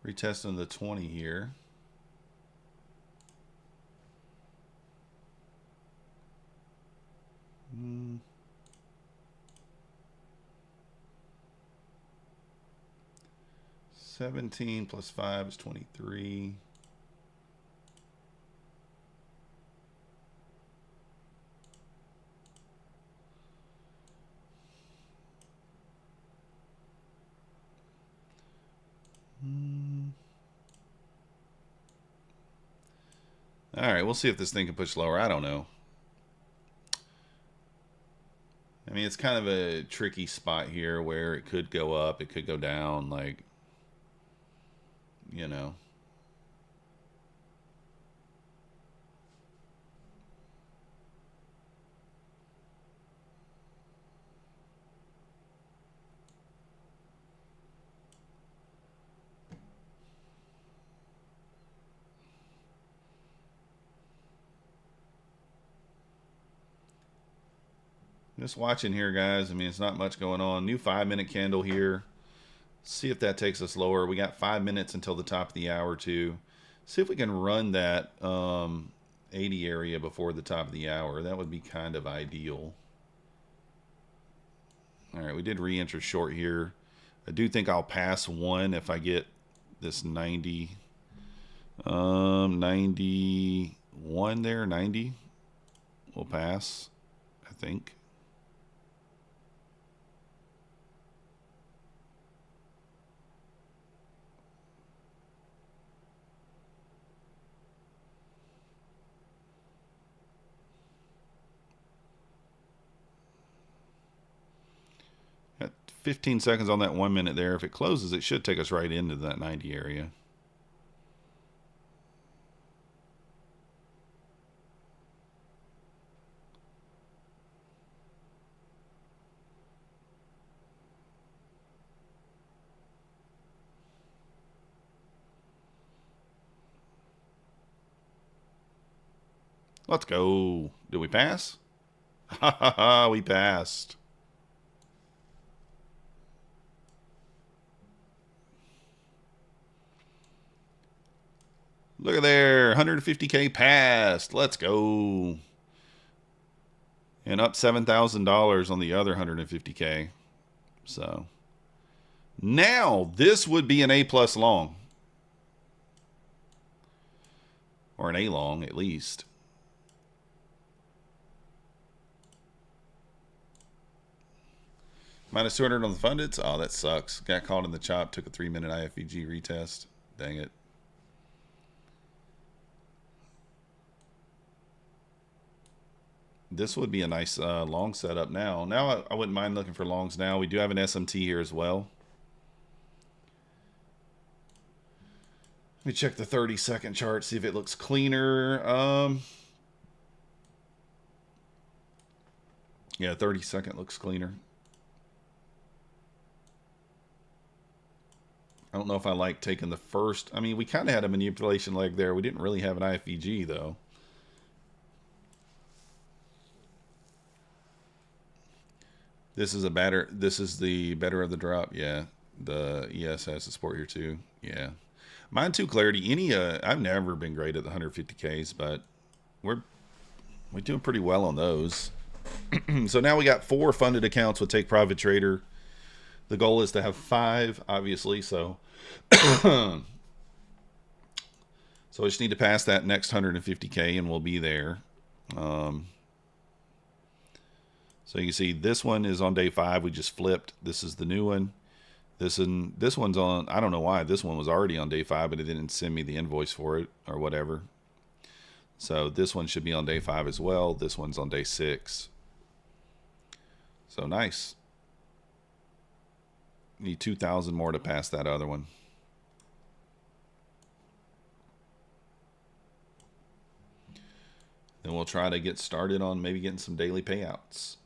Retesting the 20 here. Hmm. 17 plus 5 is 23. All right, we'll see if this thing can push lower. I don't know. I mean, it's kind of a tricky spot here where it could go up, it could go down, like, you know. Just watching here, guys. I mean, it's not much going on. New 5-minute candle here. See if that takes us lower. We got 5 minutes until the top of the hour, too. See if we can run that 80 area before the top of the hour. That would be kind of ideal. All right, we did re-enter short here. I do think I'll pass one if I get this 90. 91 there, 90. We'll pass, I think. Got 15 seconds on that 1 minute there. If it closes, it should take us right into that 90 area. Let's go. Did we pass? Ha ha ha, we passed. Look at there, 150K passed. Let's go. And up $7,000 on the other 150K. So now this would be an A+ long. Or an A long at least. Minus 200 on the fundeds. Oh, that sucks. Got caught in the chop. Took a 3-minute IFVG retest. Dang it. This would be a nice long setup now. Now I wouldn't mind looking for longs now. We do have an SMT here as well. Let me check the 30-second chart, see if it looks cleaner. Yeah, 30-second looks cleaner. I don't know if I like taking the first. I mean, we kind of had a manipulation leg there. We didn't really have an IFVG, though. This is the better of the drop. Yeah. The ES has the support here, too. Yeah. Mine too, Clarity. I've never been great at the 150Ks, but we're doing pretty well on those. So now we got 4 funded accounts with Take Profit Trader. The goal is to have 5, obviously, so so we just need to pass that next 150K and we'll be there. So you can see this one is on day 5. We just flipped. This is the new one. This one's on, I don't know why. This one was already on day 5, but it didn't send me the invoice for it or whatever. So this one should be on day 5 as well. This one's on day 6. So nice. Need 2,000 more to pass that other one. Then we'll try to get started on maybe getting some daily payouts.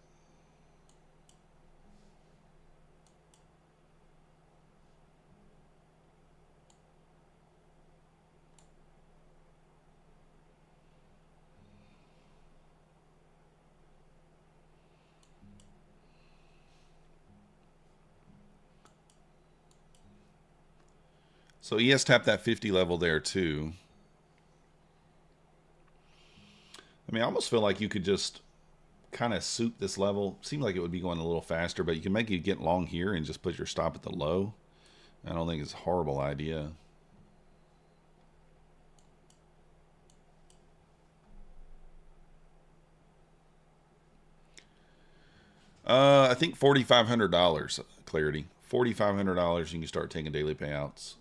So ES tapped that 50 level there too. I mean, I almost feel like you could just kind of suit this level. Seemed like it would be going a little faster, but you can make it get long here and just put your stop at the low. I don't think it's a horrible idea. I think $4,500 clarity. $4,500 you can start taking daily payouts.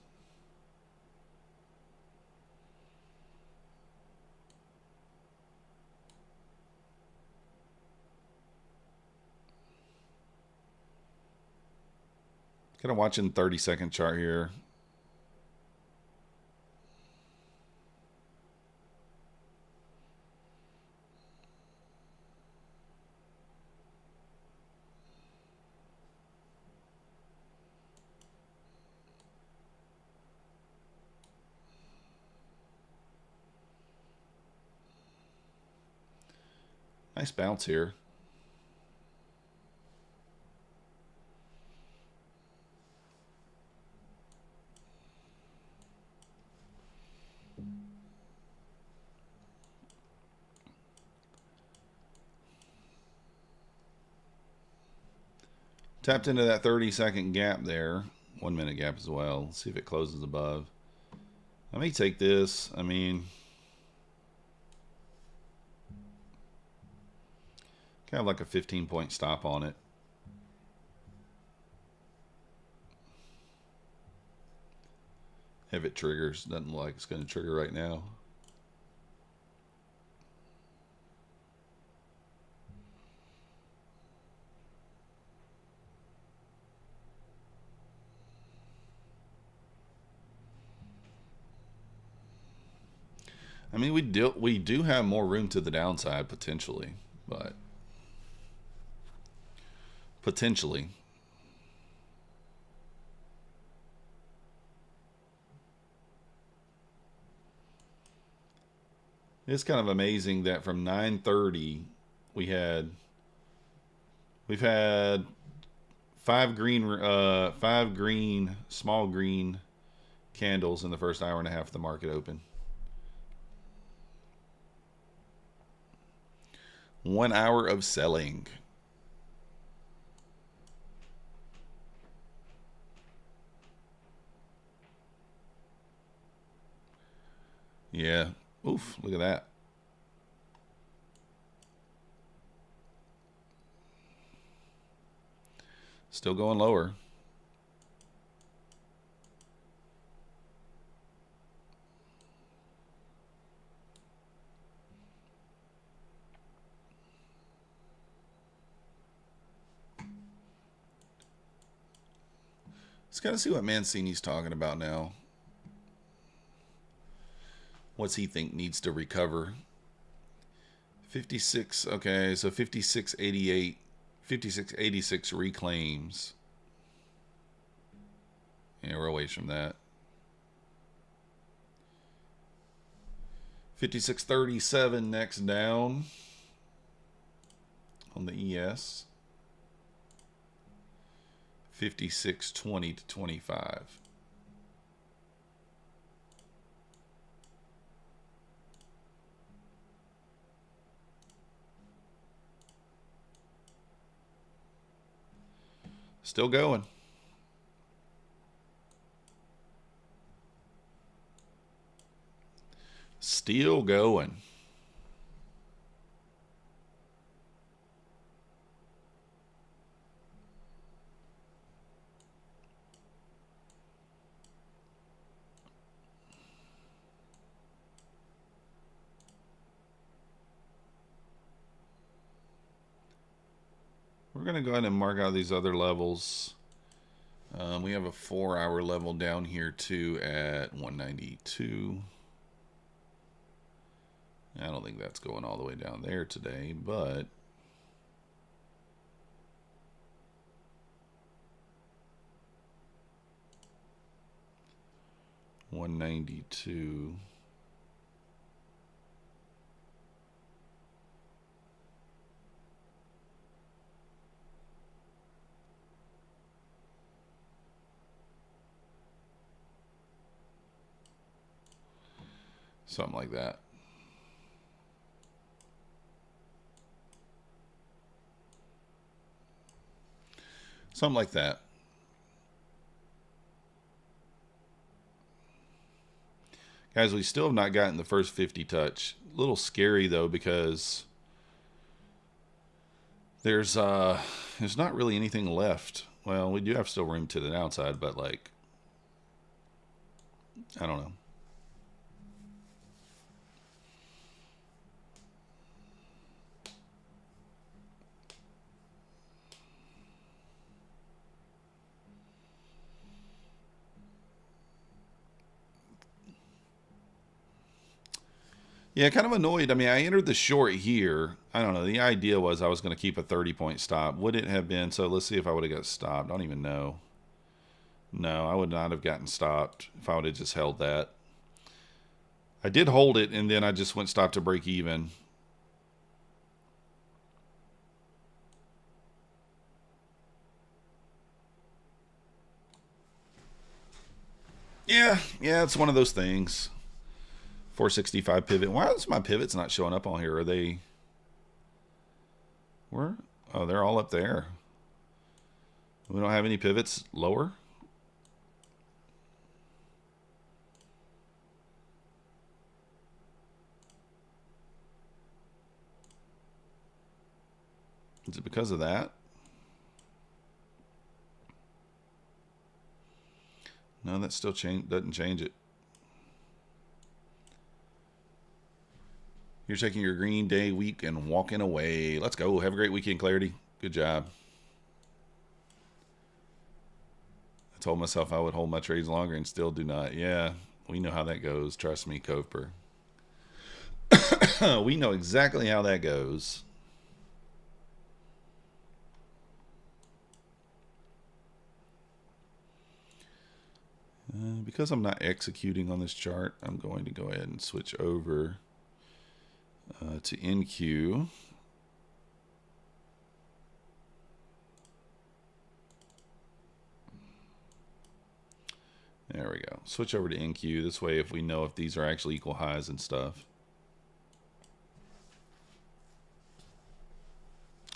Kind of watching 30-second chart here. Nice bounce here. Tapped into that 30-second gap there. 1 minute gap as well. Let's see if it closes above. I may take this. I mean, kind of like a 15-point stop on it. If it triggers, doesn't look like it's going to trigger right now. I mean, we do have more room to the downside potentially, but potentially. It's kind of amazing that from 9:30 we've had five green small green candles in the first hour and a half of the market open. 1 hour of selling. Yeah. Oof, look at that. Still going lower. Let's kind of see what Mancini's talking about now. What's he think needs to recover? 56, okay, so 56.88, 56.86 reclaims. Yeah, we're away from that. 56.37 next down on the ES. 56.20 to 25. Still going. Still going. We're going to go ahead and mark out these other levels. We have a 4-hour level down here too at 192. I don't think that's going all the way down there today, but $192. Something like that. Something like that. Guys, we still have not gotten the first 50 touch. A little scary though, because there's not really anything left. Well, we do have still room to the downside, but like, I don't know. Yeah, kind of annoyed. I mean, I entered the short here. I don't know. The idea was I was going to keep a 30-point stop. Would it have been? So let's see if I would have got stopped. I don't even know. No, I would not have gotten stopped if I would have just held that. I did hold it, and then I just went stop to break even. Yeah, it's one of those things. 465 pivot. Why is my pivots not showing up on here? Are they... Where? Oh, they're all up there. We don't have any pivots lower? Is it because of that? No, that still doesn't change it. You're taking your green day week and walking away. Let's go. Have a great weekend, Clarity. Good job. I told myself I would hold my trades longer and still do not. Yeah, we know how that goes. Trust me, Coper. We know exactly how that goes. Because I'm not executing on this chart, I'm going to go ahead and switch over to NQ. There we go. Switch over to NQ. This way, if we know if these are actually equal highs and stuff.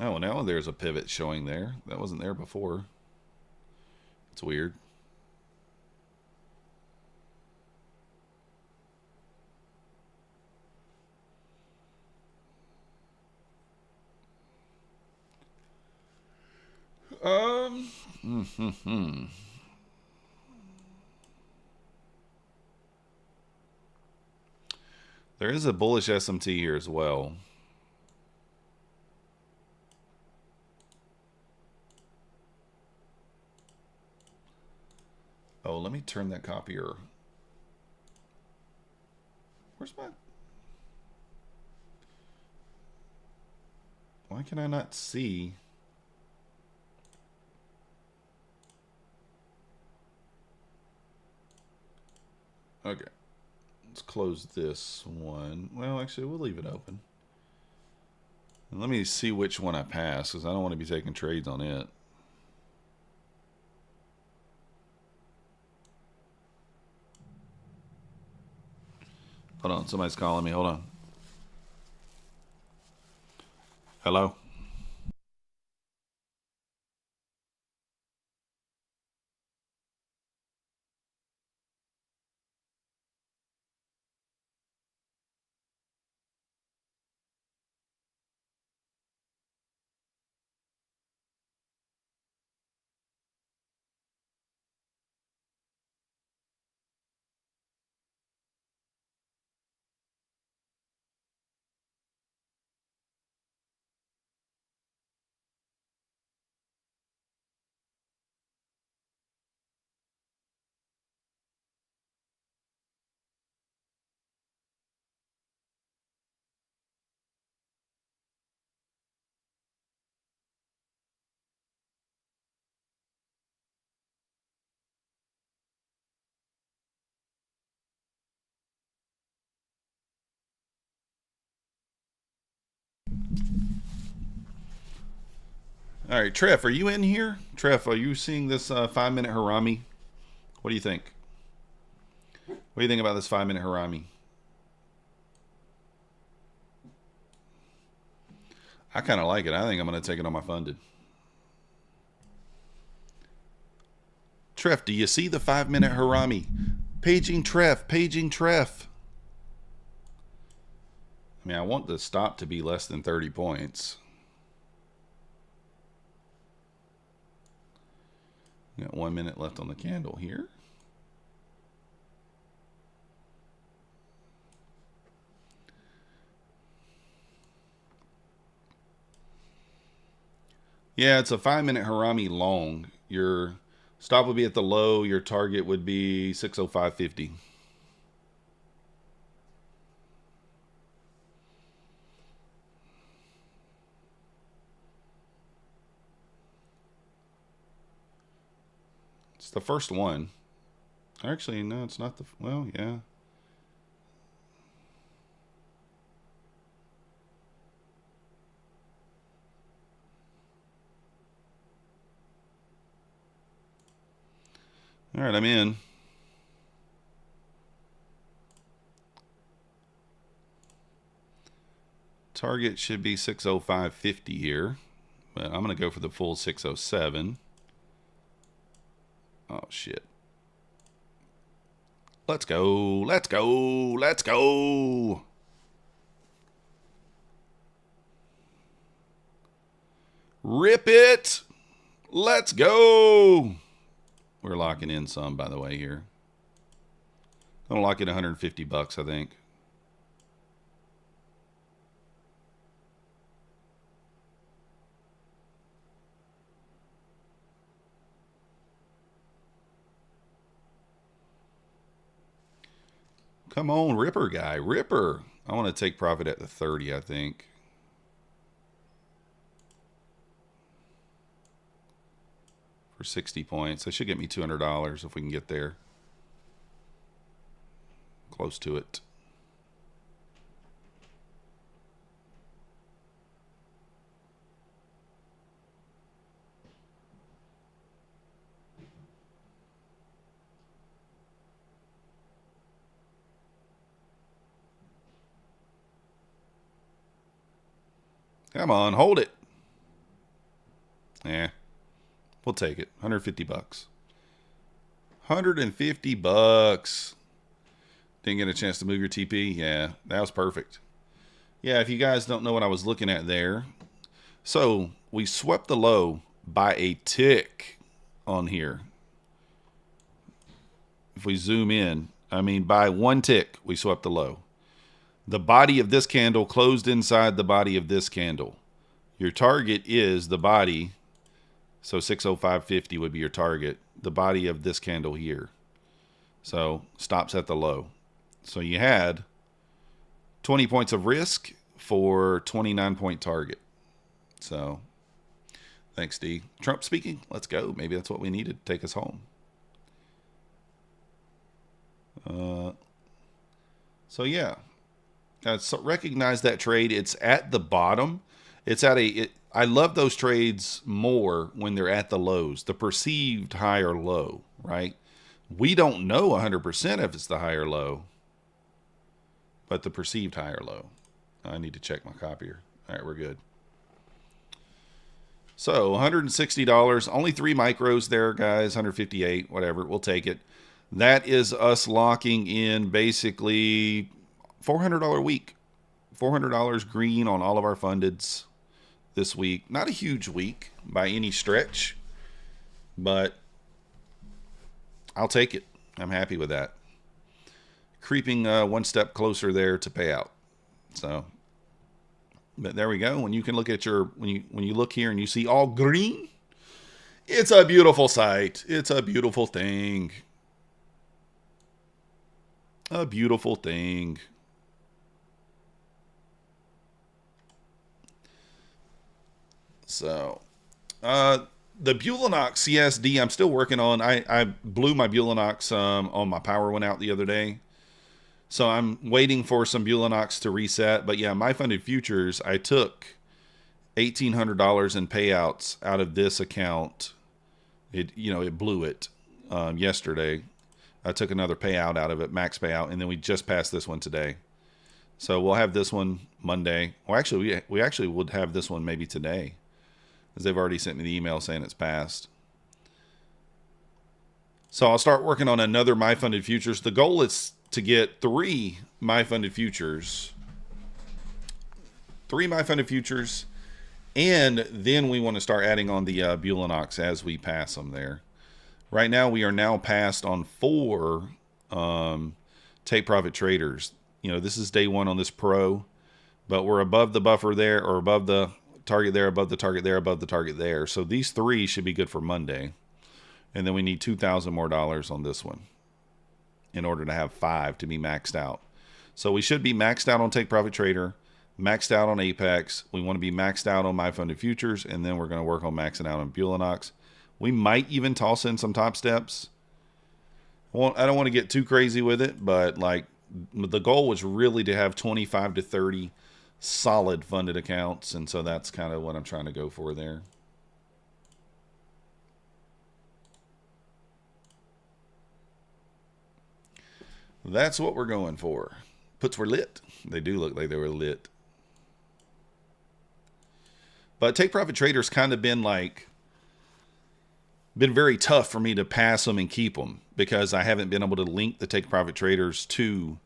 Oh, now there's a pivot showing there. That wasn't there before. It's weird. There is a bullish SMT here as well. Oh, let me turn that copier. Where's my... Why can I not see? Okay. Let's close this one. Well, actually, we'll leave it open. And let me see which one I pass, because I don't want to be taking trades on it. Hold on, somebody's calling me. Hold on. Hello? All right, Treff, are you in here? Treff, are you seeing this 5-minute Harami? What do you think? What do you think about this 5-minute Harami? I kind of like it. I think I'm going to take it on my funded. Treff, do you see the 5-minute Harami? Paging Treff, paging Treff. I mean, I want the stop to be less than 30 points. Got 1 minute left on the candle here. Yeah, it's a 5-minute Harami long. Your stop would be at the low. Your target would be 605.50. It's the first one. Actually, no, it's not the... Well, yeah. All right, I'm in. Target should be 605.50 here, but I'm going to go for the full 607. Oh, shit. Let's go. Let's go. Let's go. Rip it. Let's go. We're locking in some, by the way, here. Gonna lock in 150 bucks, I think. Come on, Ripper guy. Ripper. I want to take profit at the 30, I think. For 60 points. That should get me $200 if we can get there. Close to it. Come on, hold it. Yeah. We'll take it. 150 bucks. 150 bucks. Didn't get a chance to move your TP? Yeah, that was perfect. Yeah, if you guys don't know what I was looking at there. So, we swept the low by a tick on here. If we zoom in, I mean, by 1 tick, we swept the low. The body of this candle closed inside the body of this candle. Your target is the body, so 605.50 would be your target, the body of this candle here. So stops at the low. So you had 20 points of risk for 29-point target. So thanks, D. Trump speaking. Let's go. Maybe that's what we needed to take us home. So yeah. So recognize that trade. It's at the bottom. It's at I love those trades more when they're at the lows, the perceived high or low, right? We don't know 100% if it's the high or low, but the perceived high or low. I need to check my copier. All right, we're good. So $160, only 3 micros there, guys. 158, whatever. We'll take it. That is us locking in basically $400 a week. $400 green on all of our fundeds this week. Not a huge week by any stretch, but I'll take it. I'm happy with that. Creeping 1 step closer there to payout. So, but there we go. When you can look at your when you look here and you see all green, it's a beautiful sight. It's a beautiful thing. A beautiful thing. So, the Bulenox CSD I'm still working on. I blew my Bulenox on my power went out the other day. So I'm waiting for some Bulenox to reset. But yeah, my funded futures, I took $1,800 in payouts out of this account. It blew it yesterday. I took another payout out of it, max payout, and then we just passed this one today. So we'll have this one Monday. Well, actually, we actually would have this one maybe today, because they've already sent me the email saying it's passed. So I'll start working on another My Funded Futures. The goal is to get 3 My Funded Futures. 3 My Funded Futures. And then we want to start adding on the Bulenox as we pass them there. Right now, we are now passed on 4 take profit traders. This is day 1 on this pro, but we're above the buffer there, or above the target there, above the target there, above the target there. So these 3 should be good for Monday. And then we need $2,000 more on this one in order to have 5 to be maxed out. So we should be maxed out on Take Profit Trader, maxed out on Apex. We want to be maxed out on My Funded Futures, and then we're going to work on maxing out on Bulenox. We might even toss in some Topsteps. I don't want to get too crazy with it, but like the goal was really to have 25 to 30 solid funded accounts, and so that's kind of what I'm trying to go for there. That's what we're going for. Puts were lit. They do look like they were lit. But Take Profit Trader's kind of been very tough for me to pass them and keep them, because I haven't been able to link the Take Profit Traders to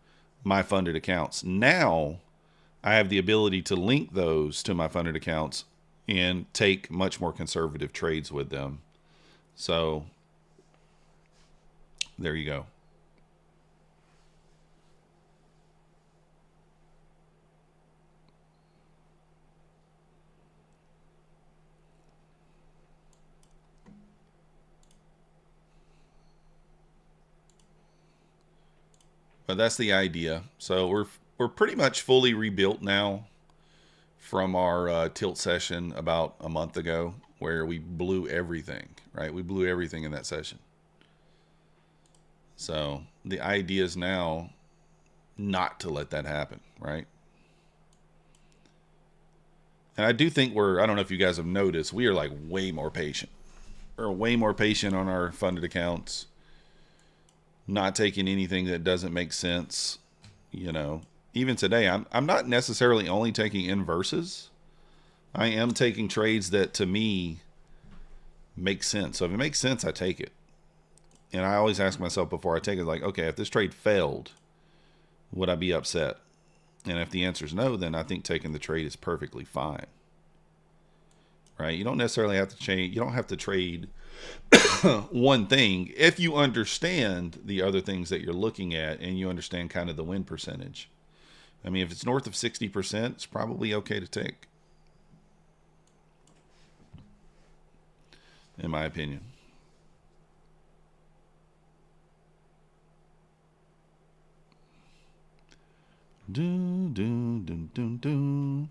my funded accounts. Now I have the ability to link those to my funded accounts and take much more conservative trades with them. So there you go. But that's the idea. So we're pretty much fully rebuilt now from our tilt session about a month ago, where we blew everything, right? We blew everything in that session. So the idea is now not to let that happen, right? And I do think I don't know if you guys have noticed, we are like way more patient. We're way more patient on our funded accounts. Not taking anything that doesn't make sense. Even today, I'm not necessarily only taking inverses. I am taking trades that to me make sense. So if it makes sense, I take it. And I always ask myself before I take it, like, okay, if this trade failed, would I be upset? And if the answer is no, then I think taking the trade is perfectly fine. Right? You don't necessarily have to change. You don't have to trade one thing if you understand the other things that you're looking at, and you understand kind of the win percentage. I mean, if it's north of 60%, it's probably okay to take, in my opinion. Do, do, do, do, do.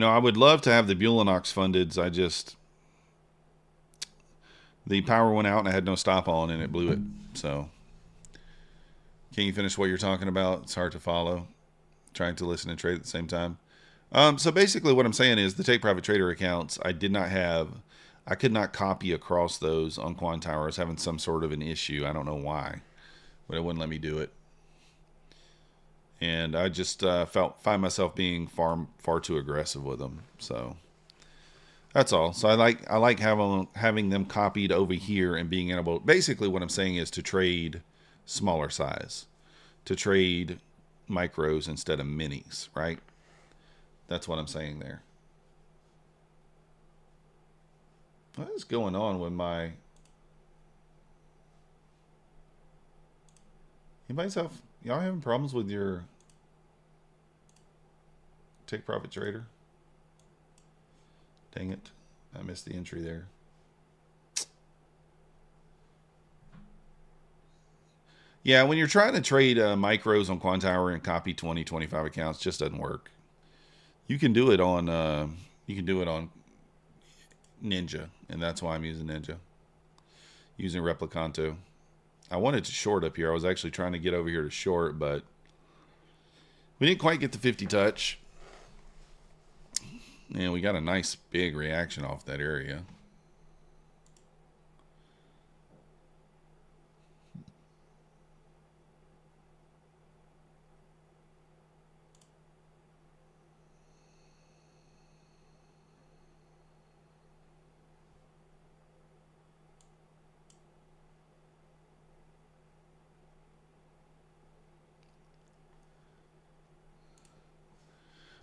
I would love to have the Bulenox fundeds. The power went out and I had no stop on, and it blew it. So, can you finish what you're talking about? It's hard to follow. Trying to listen and trade at the same time. So basically what I'm saying is the Take Profit Trader accounts, I could not copy across those on Quantower. I was having some sort of an issue. I don't know why, but it wouldn't let me do it. And I just find myself being far too aggressive with them. So that's all. So I like having them copied over here and being able. Basically, what I'm saying is to trade smaller size, to trade micros instead of minis, right? That's what I'm saying there. What is going on with my? Y'all having problems with your Take Profit Trader? Dang it. I missed the entry there. Yeah, when you're trying to trade micros on Quantower and copy 20, 25 accounts, just doesn't work. You can do it on Ninja, and that's why I'm using Ninja. Using Replicanto. I wanted to short up here. I was actually trying to get over here to short, but We didn't quite get the 50 touch. And we got a nice big reaction off that area.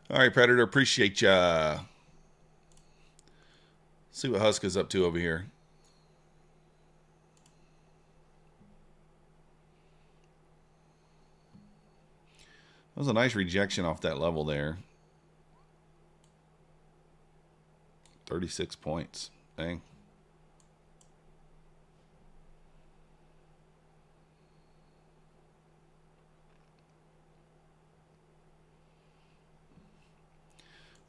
All right, Predator, appreciate ya. See what Husk is up to over here. That was a nice rejection off that level there. 36 points. Dang.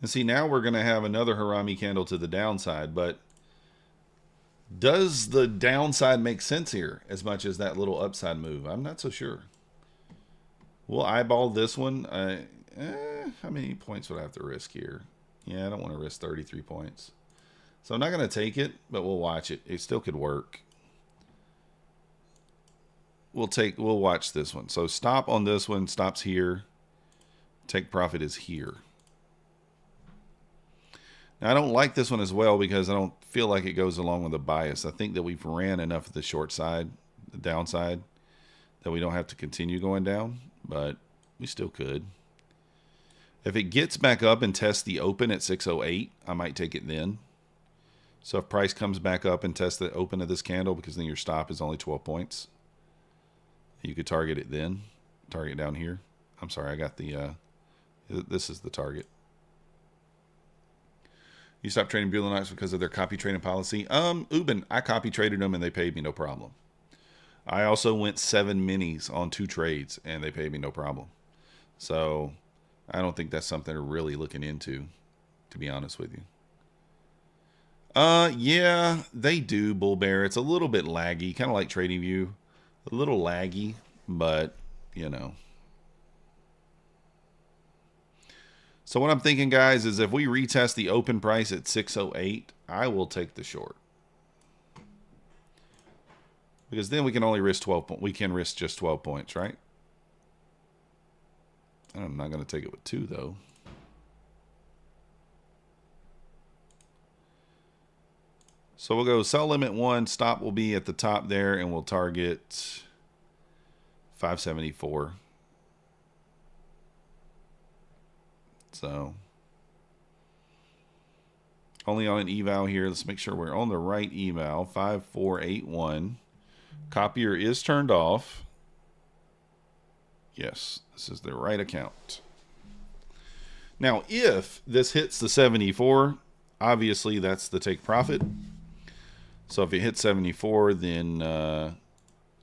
And see, now we're going to have another Harami candle to the downside, but does the downside make sense here as much as that little upside move? I'm not so sure. We'll eyeball this one. How many points would I have to risk here? Yeah, I don't want to risk 33 points. So I'm not going to take it, but we'll watch it. It still could work. We'll watch this one. So stop on this one, stops here. Take profit is here. Now, I don't like this one as well because I don't feel like it goes along with the bias. I think that we've ran enough of the short side, the downside, that we don't have to continue going down, but we still could. If it gets back up and tests the open at 608, I might take it then. So if price comes back up and tests the open of this candle, because then your stop is only 12 points, you could target it then. Target down here. I'm sorry, I got the, this is the target. You stopped trading Bulenox because of their copy trading policy? Ubin, I copy traded them and they paid me no problem. I also went 7 minis on 2 trades and they paid me no problem. So I don't think that's something they're really looking into, to be honest with you. Yeah, they do, Bull Bear. It's a little bit laggy, kind of like TradingView. A little laggy, but, you know. So what I'm thinking, guys, is if we retest the open price at 608, I will take the short. Because then we can only risk 12 points. We can risk just 12 points, right? I'm not going to take it with 2, though. So we'll go sell limit 1. Stop will be at the top there, and we'll target 574. So only on an eval here. Let's make sure we're on the right eval. 5481. Copier is turned off. Yes, this is the right account. Now, if this hits the 74, obviously that's the take profit. So if it hits 74, then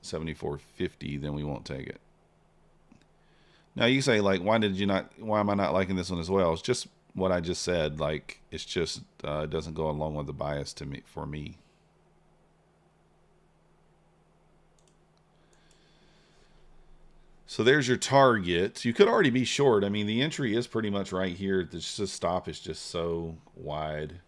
74.50, then we won't take it. Now you say, like, why am I not liking this one as well? It's just what I just said. Like, it's just it doesn't go along with the bias for me. So there's your target. You could already be short. I mean, the entry is pretty much right here. The stop is just so wide.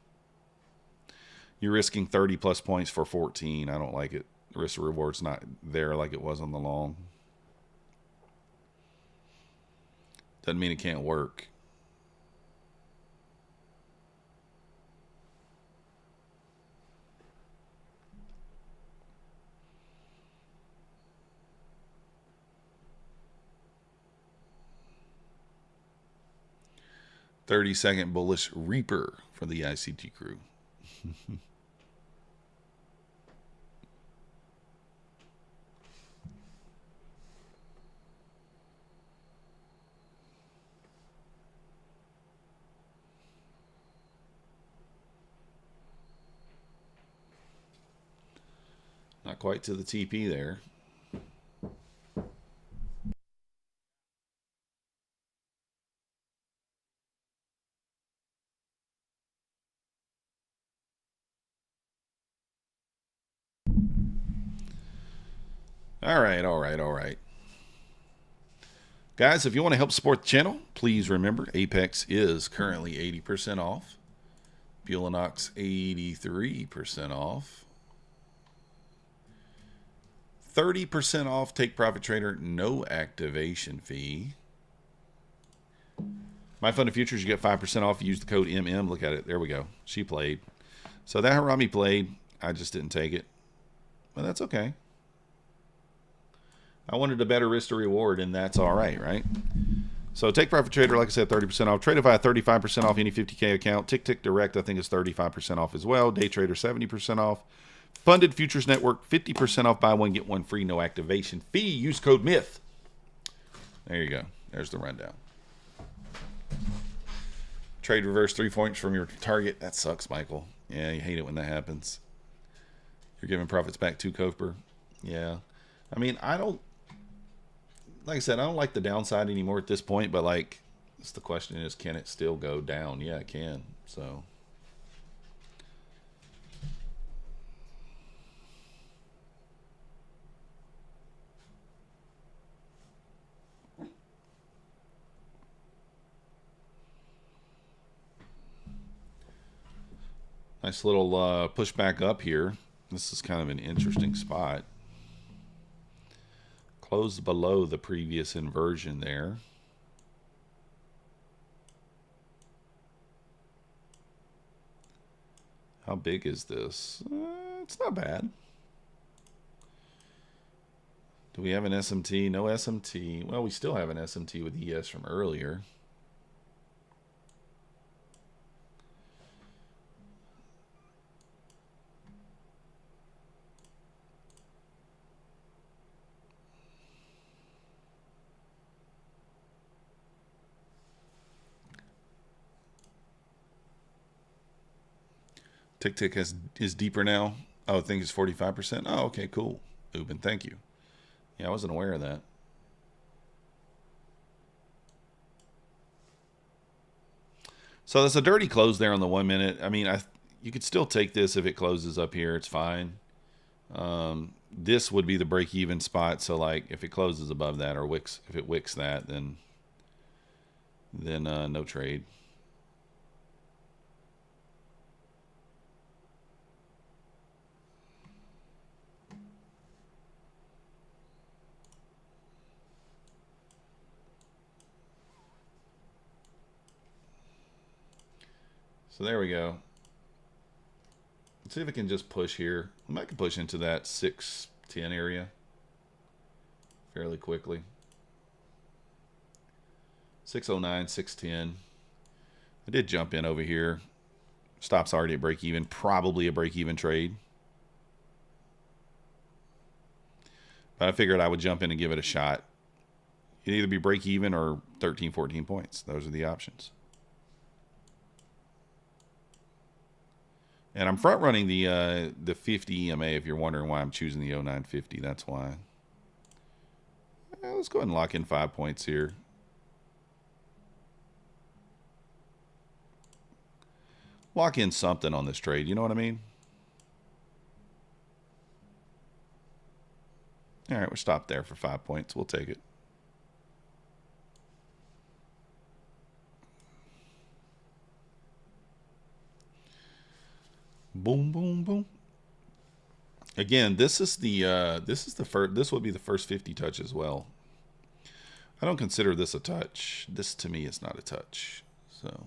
You're risking 30 plus points for 14. I don't like it. The risk reward's not there like it was on the long. Doesn't mean it can't work. "30-second bullish Reaper" for the ICT crew. Not quite to the TP there. All right. Guys, if you want to help support the channel, please remember Apex is currently 80% off. Bulenox 83% off. 30% off Take Profit Trader, no activation fee. My Funded Futures, you get 5% off. Use the code MM. Look at it. There we go. She played. So that Harami played. I just didn't take it. But that's okay. I wanted a better risk to reward, and that's all right, right? So Take Profit Trader, like I said, 30% off. Tradeify, 35% off any 50K account. Tick Direct, I think, is 35% off as well. Day Trader, 70% off. Funded Futures Network, 50% off. Buy one, get one free, no activation fee. Use code MYTH. There you go. There's the rundown. Trade reverse 3 points from your target. That sucks, Michael. Yeah, you hate it when that happens. You're giving profits back to Koper. Yeah. I mean, I don't, like I said, I don't like the downside anymore at this point, but like, the question is, can it still go down? Yeah, it can. So. Nice little push back up here. This is kind of an interesting spot. Closed below the previous inversion there. How big is this? It's not bad. Do we have an SMT? No SMT. Well, we still have an SMT with ES from earlier. Tick is deeper now. Oh, I think it's 45%. Oh, okay, cool. Ubin, thank you. Yeah, I wasn't aware of that. So there's a dirty close there on the 1 minute. I mean, you could still take this if it closes up here. It's fine. This would be the break-even spot. So like, if it closes above that or wicks, if it wicks that, then no trade. So there we go. Let's see if it can just push here. I might can push into that 610 area fairly quickly. 609, 610. I did jump in over here. Stop's already at break even. Probably a break even trade. But I figured I would jump in and give it a shot. It'd either be break even or 13, 14 points. Those are the options. And I'm front running the 50 EMA if you're wondering why I'm choosing the 0950. That's why. Let's go ahead and lock in 5 points here. Lock in something on this trade. You know what I mean? All right, we're stopped there for 5 points. We'll take it. Boom, boom, boom. Again, this is the first. This would be the first 50 touch as well. I don't consider this a touch. This to me is not a touch. So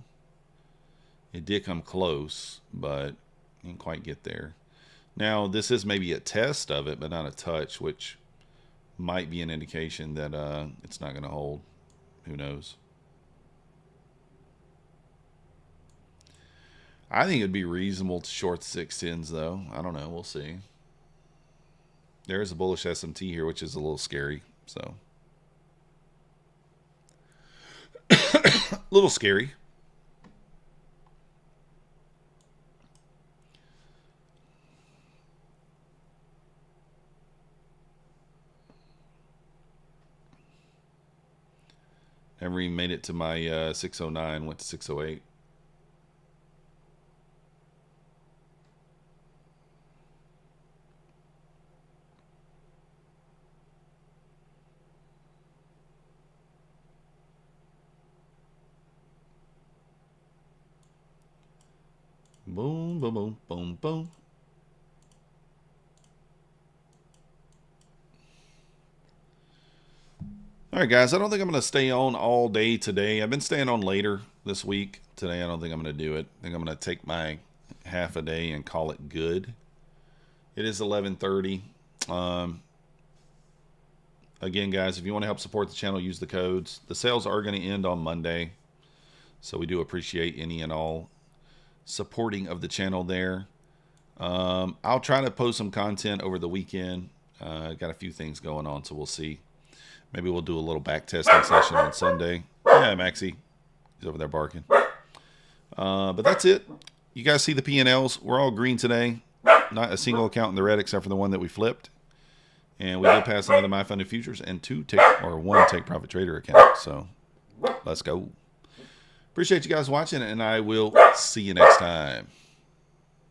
it did come close, but didn't quite get there. Now this is maybe a test of it, but not a touch, which might be an indication that it's not going to hold. Who knows? I think it'd be reasonable to short 610s, though. I don't know. We'll see. There is a bullish SMT here, which is a little scary. So, a little scary. Never even made it to my 609. Went to 608. Boom, boom, boom, boom, boom. All right, guys, I don't think I'm going to stay on all day today. I've been staying on later this week. Today, I don't think I'm going to do it. I think I'm going to take my half a day and call it good. It is 11:30. Again, guys, if you want to help support the channel, use the codes. The sales are going to end on Monday, so we do appreciate any and all supporting of the channel there. I'll try to post some content over the weekend. Got a few things going on, so we'll see. Maybe we'll do a little back testing session on Sunday. Yeah, Maxie. He's over there barking. But that's it. You guys see the P&Ls. We're all green today. Not a single account in the red except for the one that we flipped. And we did pass another MyFunded Futures and one Take Profit Trader account. So let's go. Appreciate you guys watching, and I will see you next time.